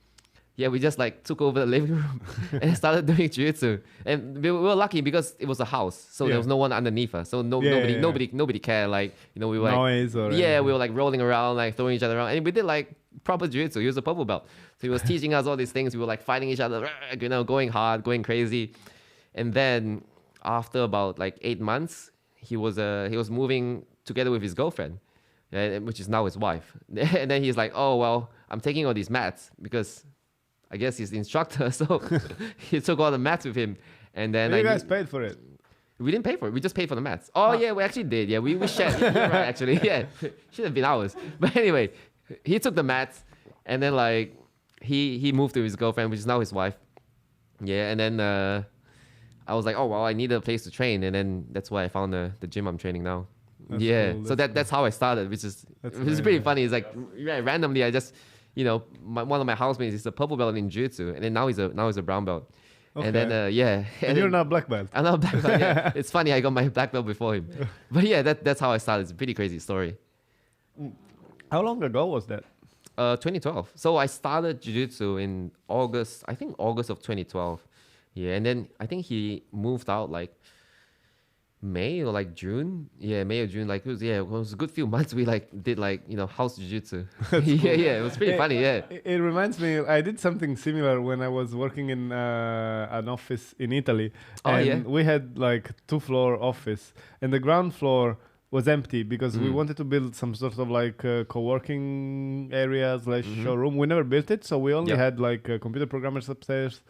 Yeah, we just like took over the living room and started doing Jiu-Jitsu. And we were lucky because it was a house. So there was no one underneath us. So nobody cared. Like, we were like,
noise or
we were like rolling around, like throwing each other around. And we did like proper Jiu-Jitsu. He was a purple belt. So he was teaching us all these things. We were like fighting each other, going hard, going crazy. And then after about like 8 months, he was moving together with his girlfriend, which is now his wife. And then he's like, oh, well, I'm taking all these mats because I guess he's the instructor. So he took all the mats with him. And then
you guys paid for it.
We didn't pay for it. We just paid for the mats. Oh, yeah, we actually did. Yeah, we shared. You're right, actually. Yeah, should have been ours. But anyway, he took the mats and then like he moved to his girlfriend, which is now his wife. Yeah, and then I was like, oh, well, I need a place to train. And then that's why I found the gym I'm training now. That's cool. So that's how I started, which is pretty funny. It's like randomly I just, one of my housemates is a purple belt in Jiu-Jitsu, and then now he's a brown belt. Okay. And then
and you're not black belt.
I'm not black belt. Yeah. It's funny, I got my black belt before him. But yeah, that's how I started. It's a pretty crazy story.
How long ago was that?
2012. So I started Jiu-Jitsu in August of 2012. Yeah, and then I think he moved out like May or like June. Yeah, May or June. Like it was a good few months. We like did like house Jiu-Jitsu. Yeah, it was pretty funny. Yeah,
it reminds me. I did something similar when I was working in an office in Italy. We had like 2-floor office, and the ground floor was empty because we wanted to build some sort of like co-working areas, like showroom. We never built it, so we only had like computer programmers upstairs.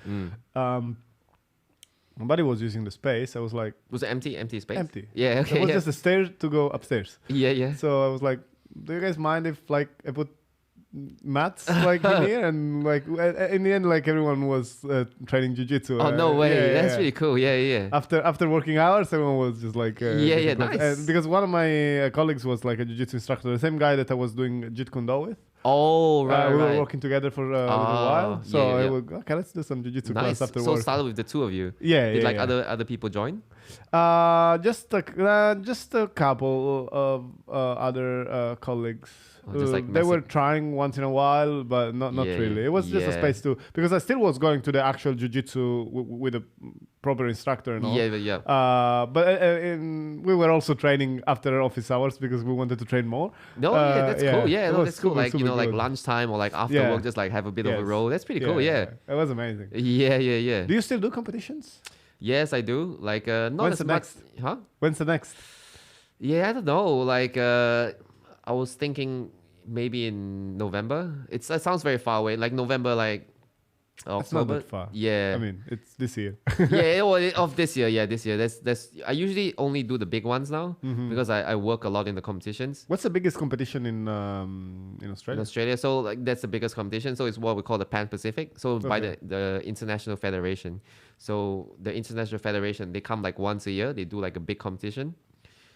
Nobody was using the space. I was like...
Was it empty space?
Empty.
Yeah, okay.
There was just a stair to go upstairs.
Yeah.
So I was like, do you guys mind if like I put mats like in here? And like in the end, like everyone was training Jiu-Jitsu.
Oh, no way. That's really cool. Yeah.
After working hours, everyone was just like...
nice.
Because one of my colleagues was like a Jiu-Jitsu instructor, the same guy that I was doing Jeet Kune Do with.
Oh, right,
we were
right.
working together for a little while. So
yeah.
I would go, okay, let's do some jiu-jitsu class
Nice.
after
So
work.
it started with the two of you.
Yeah,
Did
yeah,
like
yeah.
other people join?
Just a couple of other colleagues.
Or just like
they were
messing-
trying once in a while, but not
Yeah,
really. It was just a
yeah.
space to, because I still was going to the actual jiu-jitsu with a proper instructor and all.
Yeah.
We were also training after office hours because we wanted to train more.
No, yeah, that's cool. Yeah,
it
no,
was
that's cool.
super,
Like, you
super
know, like
good.
lunchtime or like after
Yeah.
work, just like have a bit of a
Yes.
roll. That's pretty cool. Yeah.
It was amazing.
Yeah.
Do you still do competitions?
Yes, I do. Like, not
When's
as
the
much.
next?
Huh?
When's the next?
Yeah, I don't know. Like, I was thinking maybe in November. It sounds very far away. Like November, like
It's not
October.
that far.
Yeah.
I mean, it's this year.
Of this year. Yeah, this year. That's. I usually only do the big ones now because I work a lot in the competitions.
What's the biggest competition in
In
Australia?
Australia, so like that's the biggest competition. So it's what we call the Pan Pacific. So by
Okay.
the International Federation. So the International Federation, they come like once a year. They do like a big competition.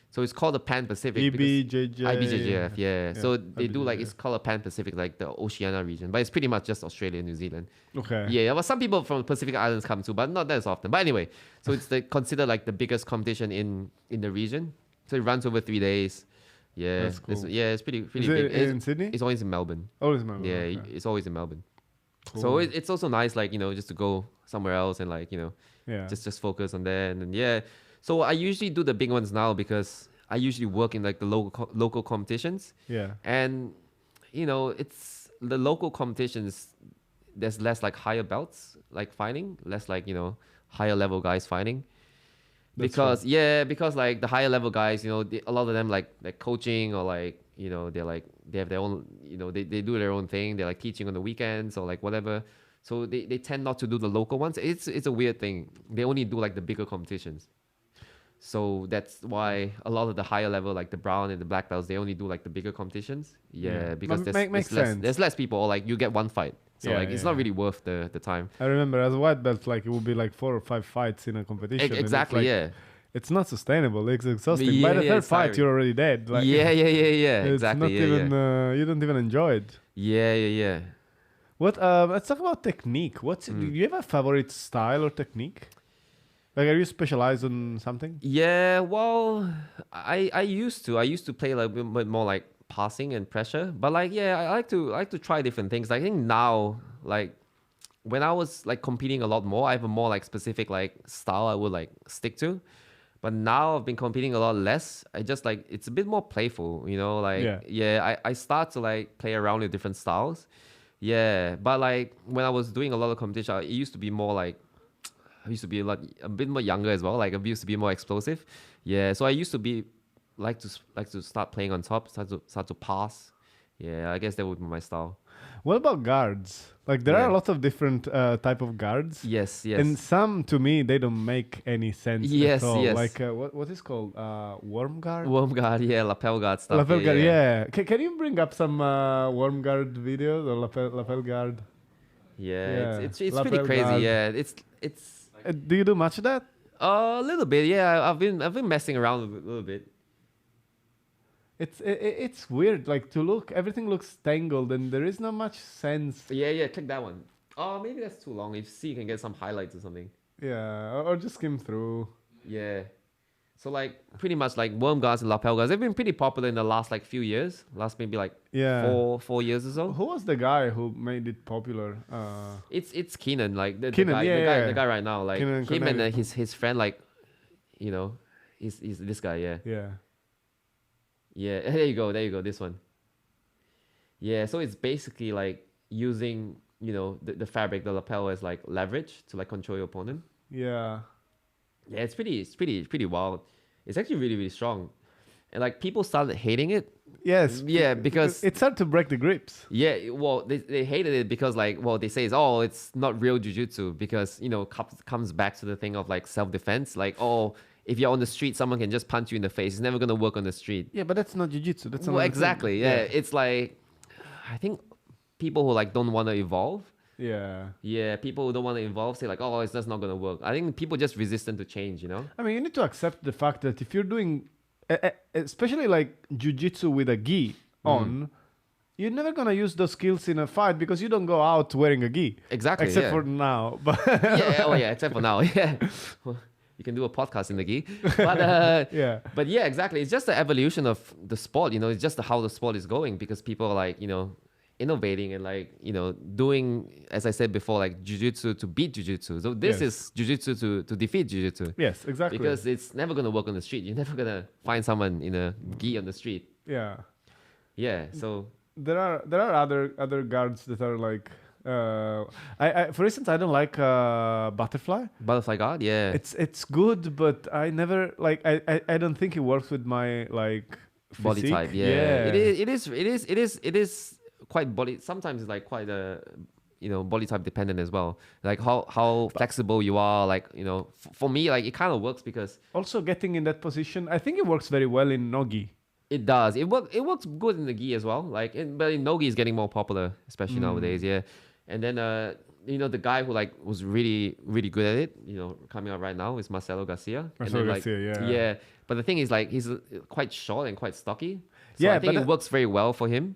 So it's called the Pan Pacific.
EBJJ.
IBJJF, yeah. So
Yeah,
they do like
IBJJF.
it's called a Pan Pacific, like the Oceania region, but it's pretty much just Australia and New Zealand.
Okay.
Yeah, but some people from Pacific Islands come too, but not that often. But anyway, so it's considered like the biggest competition in the region. So it runs over 3 days. Yeah,
That's cool.
it's pretty
Is
big.
it in Sydney?
It's always in Melbourne.
Always Melbourne.
Yeah,
okay.
it's always in Melbourne.
Cool.
So it's also nice, like, you know, just to go somewhere else and like, you know,
yeah.
just focus on that. And yeah, so I usually do the big ones now because I usually work in like the local competitions.
yeah.
And, you know, it's the local competitions, there's less like higher belts like fighting, less like, you know, higher level guys fighting.
That's
Because like the higher level guys, you know, a lot of them like coaching or like, you know, they have their own, you know, they do their own thing. They're like teaching on the weekends or like whatever. So they tend not to do the local ones. It's a weird thing. They only do like the bigger competitions. So that's why a lot of the higher level, like the brown and the black belts, they only do like the bigger competitions. Yeah, because
makes sense.
there's less people, or like you get one fight. So
Yeah,
like it's
yeah.
not really worth the time.
I remember as a white belt, like it would be like 4 or 5 fights in a competition. and it's
Exactly,
like,
yeah.
It's not sustainable. It's exhausting.
Yeah,
By the
yeah,
third
it's
fight,
tiring.
you're already dead. Like,
Yeah,
It's
exactly.
not even. You don't even enjoy it.
Yeah.
What? Let's talk about technique. Do you have a favorite style or technique? Like, are you specialized on something?
Yeah, well, I used to play like a bit more like passing and pressure, but like yeah, I like to try different things. I think now, like when I was like competing a lot more, I have a more like specific like style I would like stick to. But now I've been competing a lot less. I just like it's a bit more playful, you know, like I start to like play around with different styles. Yeah, but like when I was doing a lot of competition, it used to be more like I used to be a bit more younger as well. Like I used to be more explosive. Yeah, so I used to be like to start playing on top, start to pass. Yeah, I guess that would be my style.
What about guards? Like, there are
Yeah.
a lot of different type of guards.
Yes.
And some, to me, they don't make any sense
Yes,
at all.
yes.
Like, what is called? Worm guard?
Worm guard, yeah, lapel guard stuff.
Lapel guard, yeah. Can you bring up some worm guard videos or lapel guard?
Yeah, it's
lapel
pretty crazy.
guard.
Yeah, it's
Do you do much of that?
a little bit. Yeah, I've been messing around a little bit.
It's weird. Like, to look, everything looks tangled, and there is not much sense.
Yeah, click that one. Oh, maybe that's too long. If you can get some highlights or something.
Yeah, or just skim through.
Yeah. So like pretty much like worm guards and lapel guards, they've been pretty popular in the last like few years. Last maybe like
Yeah.
4 years or so.
Who was the guy who made it popular?
It's Keenan, like the
Keenan,
guy,
yeah.
the guy right now, like
Keenan
him and
Cornelius.
his friend, like, you know, he's this guy, yeah.
Yeah.
There you go, this one. Yeah, so it's basically like using, you know, the fabric, the lapel as like leverage to like control your opponent.
Yeah.
Yeah, it's pretty wild. It's actually really, really strong. And like people started hating it.
Yes.
Yeah, because
it's hard to break the grips.
yeah, well, they hated it because like, well, they say it's not real jujitsu because, you know, comes back to the thing of like self-defense. Like, oh, if you're on the street, someone can just punch you in the face. It's never gonna work on the street.
Yeah, but that's not jiu-jitsu. That's not
Well, exactly. Yeah, it's like, I think people who like don't want to evolve. Yeah, people who don't want to evolve say like, oh, it's just not gonna work. I think people just resistant to change, you know.
I mean, you need to accept the fact that if you're doing, especially like jiu-jitsu with a gi on, you're never gonna use those skills in a fight because you don't go out wearing a gi.
Exactly.
Except
yeah.
for now. But
except for now. Yeah. Well, you can do a podcast in the gi. But
yeah.
But yeah, exactly. It's just the evolution of the sport, it's just how the sport is going because people are like, innovating and like, doing, as I said before, like Jiu-Jitsu to beat Jiu-Jitsu. So this is Jiu-Jitsu to defeat Jiu-Jitsu.
Yes, exactly.
Because it's never going to work on the street. You're never going to find someone in a gi on the street.
Yeah.
Yeah, so...
There are other guards that are like... I for instance, I don't like butterfly.
Butterfly guard, yeah.
It's good, but I never like. I don't think it works with my like
body
physique.
type. Yeah. It is quite body. Sometimes it's like quite body type dependent as well. Like how flexible you are. Like for me, like it kind of works because
also getting in that position, I think it works very well in nogi.
It does. It works good in the gi as well. Like, but in nogi is getting more popular, especially nowadays. Yeah. And then, the guy who like was really, really good at it, coming out right now is Marcelo Garcia. Yeah. But the thing is, like, he's quite short and quite stocky. So I think it works very well for him.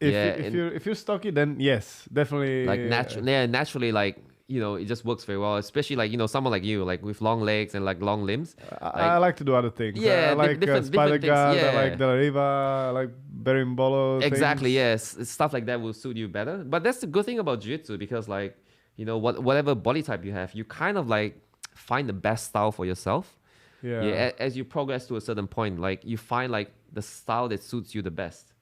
If you're stocky, then yes, definitely.
Like naturally, like it just works very well. Especially like someone like you, like with long legs and like long limbs.
I like to do other things.
Yeah,
I like spider guard. I like De La Riva. I like berimbolo.
Exactly. Yes, stuff like that will suit you better. But that's the good thing about Jiu-Jitsu because like whatever body type you have, you kind of like find the best style for yourself. Yeah. As you progress to a certain point, like you find like the style that suits you the best.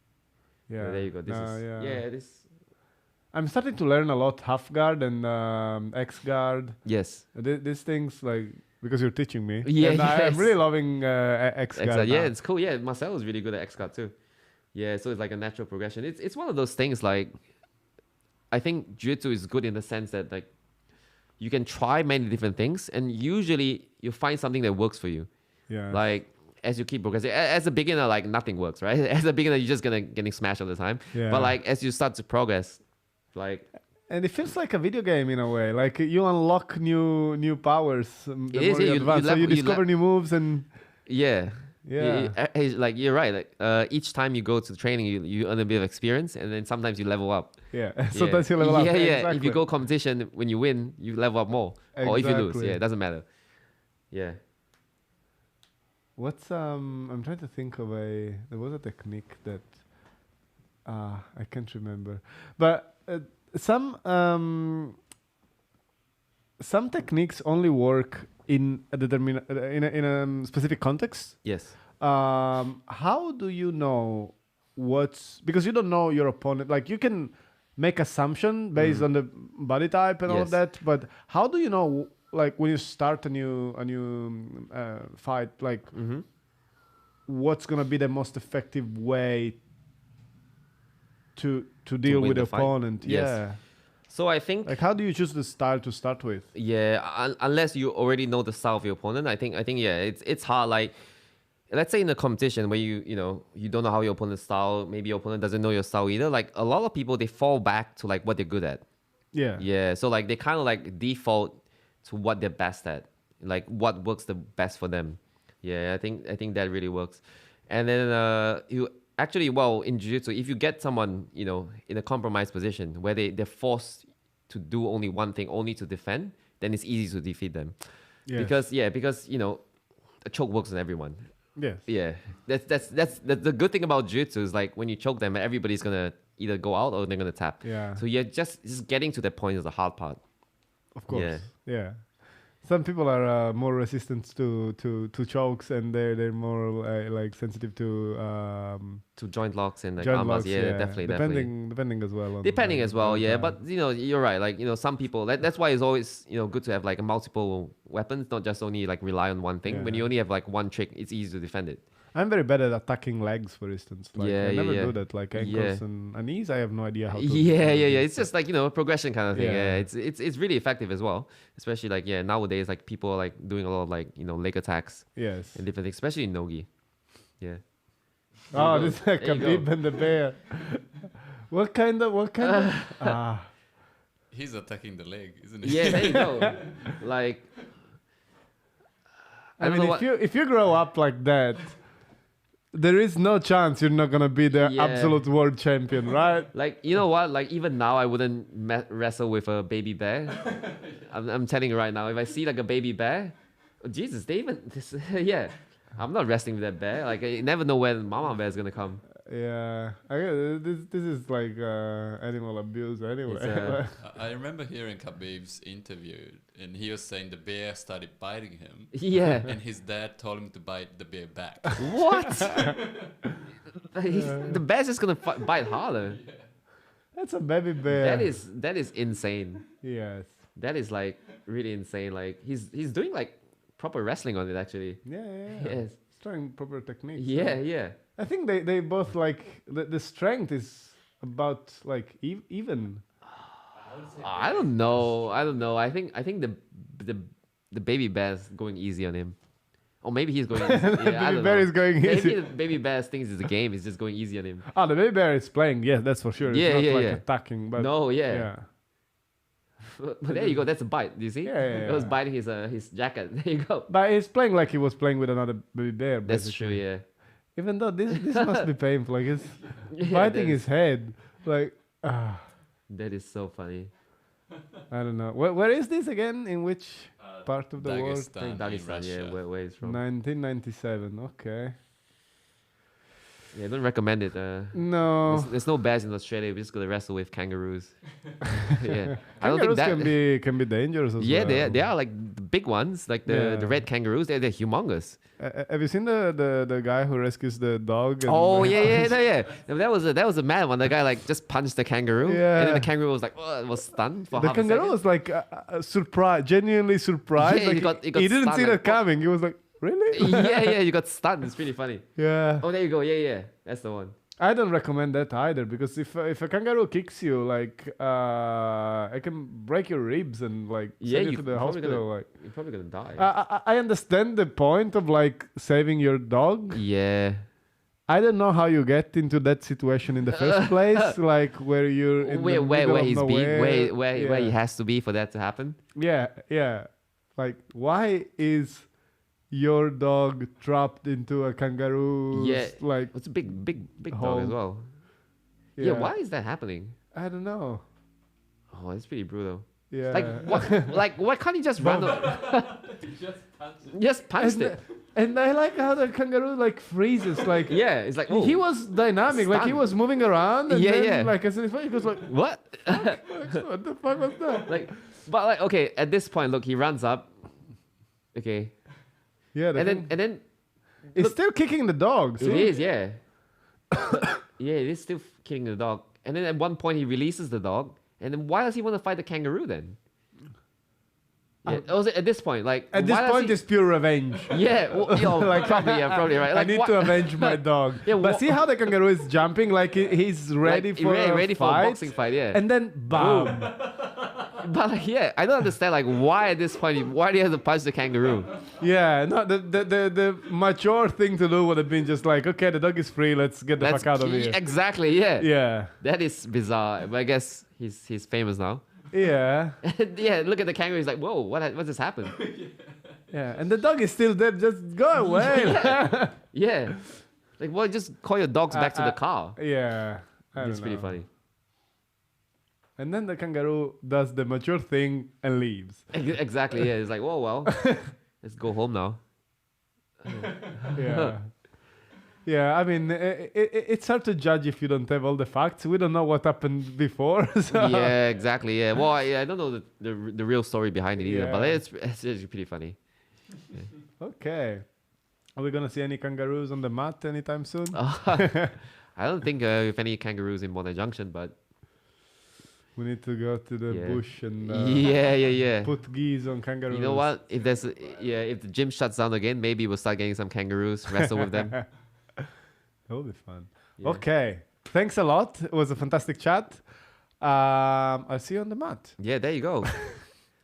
Yeah. There you go. This.
I'm starting to learn a lot half guard and X guard.
Yes.
These things like because you're teaching me.
Yeah.
And I'm really loving X guard.
Yeah, it's cool. Yeah, Marcel is really good at X guard too. Yeah, so it's like a natural progression. It's one of those things like I think Jiu-Jitsu is good in the sense that like you can try many different things and usually you find something that works for you.
Yeah.
Like as you keep progressing, as a beginner, like nothing works, right? As a beginner, you're just getting smashed all the time. Yeah. But like as you start to progress, and
it feels like a video game in a way. Like you unlock new powers.
It is.
You discover new moves and
yeah. Like you're right. Like each time you go to training, you earn a bit of experience, and then sometimes you level up.
Yeah. Sometimes you level up.
Yeah.
Exactly.
If you go competition, when you win, you level up more. Or if you lose, it doesn't matter. Yeah.
What's I'm trying to think of there was a technique that I can't remember, but. Some techniques only work in a in a specific context.
Yes.
How do you know because you don't know your opponent? Like you can make assumption based on the body type and all of that, but how do you know? Like when you start a new fight, like what's gonna be the most effective way to deal with the opponent?
Yes.
Yeah.
So I think
like how do you choose the style to start with?
Yeah, unless you already know the style of your opponent, I think it's hard. Like let's say in a competition where you don't know how your opponent's style, maybe your opponent doesn't know your style either. Like a lot of people they fall back to like what they're good at.
Yeah.
Yeah. So like they kind of like default to what they're best at, like what works the best for them. Yeah, I think that really works. And then in Jiu-Jitsu, if you get someone, in a compromised position where they're forced to do only one thing, only to defend, then it's easy to defeat them. Yes. Because a choke works on everyone.
Yes.
Yeah. That's the good thing about Jiu-Jitsu is like when you choke them, everybody's gonna either go out or they're gonna tap.
Yeah.
So you're just getting to that point is the hard part.
Of course. Yeah. Some people are more resistant to chokes, and they're more like sensitive to
joint locks and like arm bars. Yeah, definitely.
Depending as well.
Depending as well, yeah. But you're right. Like some people. That's why it's always good to have like multiple weapons, not just only like rely on one thing. Yeah. When you only have like one trick, it's easy to defend it.
I'm very bad at attacking legs, for instance. Like, I never do that. Like ankles and knees, I have no idea how to.
Yeah. It's just like a progression kind of thing. Yeah. It's really effective as well. Especially like nowadays, like people are like doing a lot of like leg attacks.
Yes.
And different things, especially in nogi. Yeah.
Oh, this is like Khabib and the bear. What kind of?
He's attacking the leg, isn't
he? Yeah, there you go. Like.
I mean, if you grow up like that. there is no chance you're not gonna be the
Yeah.
absolute world champion, right?
Like, you know what? Like, even now, I wouldn't wrestle with a baby bear. I'm telling you right now, if I see like a baby bear, oh, Jesus, they even yeah, I'm not wrestling with that bear. Like, you never know when mama bear is gonna come.
Yeah, this is like animal abuse anyway.
It's,
I remember hearing Khabib's interview, and he was saying the bear started biting him,
Yeah.
and his dad told him to bite the bear back.
What? The bear's just gonna bite harder.
That's a baby bear.
That is insane.
Yes.
That is like really insane. Like he's doing like proper wrestling on it actually.
Yeah.
Yes.
He's trying proper techniques.
Yeah.
I think they both like the strength is about like even.
I don't know. I think the baby bear's going easy on him. Or maybe he's going easy. Yeah, I
Baby
don't
bear
know.
is going
Maybe
easy.
the baby bear thinks it's a game. He's just going easy on him.
Oh, the baby bear is playing. Yes, that's for sure.
Yeah,
it's not
yeah,
like
yeah.
attacking, but
No, yeah.
yeah.
But there you go. That's a bite. Do you see?
Yeah.
It was biting his jacket. There you go.
But he's playing like he was playing with another baby bear.
That's
basically.
true. Yeah.
Even though this must be painful, like it's
Yeah,
biting
that
his head. Like
That is so funny.
I don't know. Where is this again? In which part of the world?
Dagestan, in
Dagestan,
Russia.
yeah, where it's from.
1997. Okay.
Yeah, I don't recommend it.
No.
There's no bears in Australia. We're just gonna wrestle with kangaroos. Yeah, I don't
Kangaroos
think that.
can be dangerous as
Yeah,
well.
they are like the big ones, like the
Yeah.
red kangaroos. They're humongous.
Have you seen the guy who rescues the dog? and-
Oh yeah. That was a mad one. The guy like just punched the kangaroo, and
Yeah.
then the kangaroo was like, oh, was stunned for
The
half a
kangaroo
second.
was like surprised, genuinely surprised.
Yeah,
like,
he got
he didn't
stunned,
see
like,
that coming. He was like, really?
yeah, you got stunned. It's pretty funny.
Yeah.
Oh, there you go. Yeah, that's the one.
I don't recommend that either because if a kangaroo kicks you, like it can break your ribs and like
Yeah,
send you
you
to the
probably
hospital. Like
You're probably gonna die.
I understand the point of like saving your dog.
Yeah.
I don't know how you get into that situation in the first place, like where you're in the middle
Where
of
he's
nowhere.
being, where he has to be for that to happen.
Yeah. Like, why is your dog trapped into a kangaroo?
Yeah.
Like,
It's a big dog
Home.
as well. Yeah, why is that happening?
I don't know.
Oh, it's pretty brutal.
Yeah.
Like why can't he just run? Just punch it.
And I like how the kangaroo like freezes. Like,
Yeah, it's like oh,
he was dynamic. Like, he
stunned.
was moving around. And
Yeah,
then,
yeah.
like, as soon as he goes like,
what?
what the fuck was that?
Like, but like okay, at this point, look, he runs up. Okay,
Yeah.
and then
it's still kicking the dog.
it
See?
is yeah, it is still killing the dog. And then at one point he releases the dog. And then why does he want to fight the kangaroo then? Yeah, also at this point, like
At this
why does
point,
he-
it's pure revenge.
yeah, well,
Like-
probably right.
I
Like,
need
wha-
to avenge my dog.
Yeah,
but
wha-
see how the kangaroo is jumping, like he's ready
like,
for
ready
a
for a
fight,
boxing fight, yeah.
and then bam.
But like, yeah, I don't understand like why at this point why do you have to punch the kangaroo?
Yeah, no, the mature thing to do would have been just like, okay, the dog is free, let's get the fuck out of here.
Exactly, yeah.
Yeah,
That is bizarre. But I guess he's famous now.
yeah,
Yeah, look at the kangaroo. He's like, whoa, what just happened?
yeah, and the dog is still there. Just go away.
Yeah, like well, just call your dogs back to the car.
Yeah, I
It's
don't
pretty
know.
funny.
And then the kangaroo does the mature thing and leaves.
Exactly. Yeah, it's like, whoa, well, let's go home now.
Yeah. Yeah, I mean, it's hard to judge if you don't have all the facts. We don't know what happened before. So.
Yeah, exactly. Yeah. Well, I don't know the real story behind it either, but
Yeah.
it's actually pretty funny.
Okay. Are we going to see any kangaroos on the mat anytime soon?
I don't think if any kangaroos in Bondi Junction, but
We need to go to the
Yeah.
bush and
yeah.
put geese on kangaroos.
You know what? If if the gym shuts down again, maybe we'll start getting some kangaroos, wrestle with them.
That would be fun.
Yeah.
Okay. Thanks a lot. It was a fantastic chat. I'll see you on the mat.
Yeah, there you go.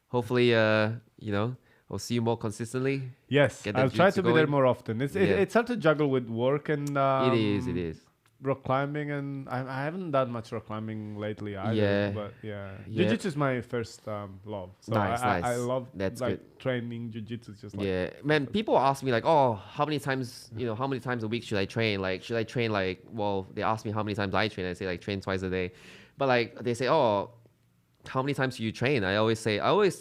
Hopefully, I'll see you more consistently.
Yes,
Get that
I'll try
jiu-jitsu
to be there
going.
more often. It's
Yeah.
it's hard to juggle with work and
It is.
rock climbing, and I haven't done much rock climbing lately either.
Yeah.
But yeah,
Yeah.
Jiu-Jitsu is my first love. So
Nice,
I
nice.
love
That's
like
good.
training Jiu-Jitsu. Just like
Yeah, man. People ask me like, oh, how many times a week should I train? Like, should I train like? Well, they ask me how many times I train. I say like train twice a day, but like they say, oh, how many times do you train? I always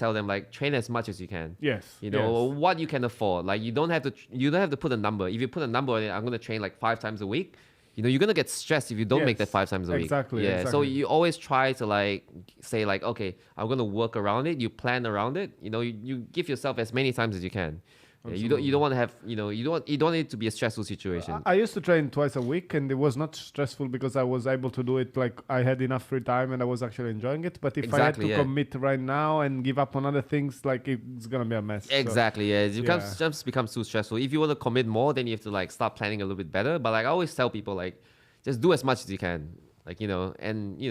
tell them like train as much as you can.
yes,
You know
yes.
what you can afford. Like you don't have to put a number. If you put a number on it, I'm gonna train like 5 times a week. You know, you're gonna get stressed if you don't make that
Yes,
5 times a week.
exactly,
Yeah. So
exactly.
you always try to like say like, okay, I'm gonna work around it. You plan around it. You know, you give yourself as many times as you can. Yeah, you don't want to have you don't need it to be a stressful situation.
I used to train twice a week, and it was not stressful because I was able to do it. Like I had enough free time, and I was actually enjoying it. But if I had
Exactly,
to
yeah.
commit right now and give up on other things, like it's gonna be a mess. So,
Exactly, yeah. It
yeah.
just becomes too stressful. If you want to commit more, then you have to like start planning a little bit better. But like I always tell people, like just do as much as you can. Like and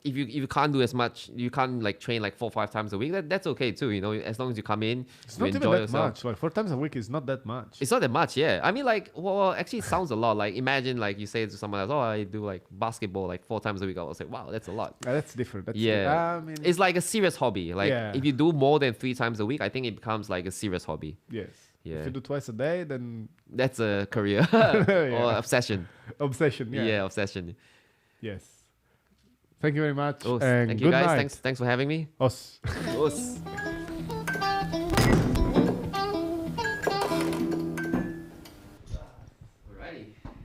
if you can't do as much, you can't like train like 4 or 5 times a week. That's okay too. You know, as long as you come in,
it's
you
not even
enjoy
that
yourself.
much. Like 4 times a week is not that much.
It's not that much, yeah. I mean, like, well, actually, it sounds a lot. Like, imagine, like, you say to someone else, "Oh, I do like basketball like 4 times a week." I was like, "Wow, that's a lot."
That's different. That's
Yeah,
I mean,
it's like a serious hobby. Like,
Yeah.
if you do more than 3 times a week, I think it becomes like a serious hobby.
yes.
Yeah.
If you do twice a day, then
That's a career
Yeah.
or obsession.
obsession. Yeah.
Yeah, obsession.
Yes. Thank you very much.
Oh,
and
thank you
good
guys.
night.
Thanks for having me.
Us.
Os.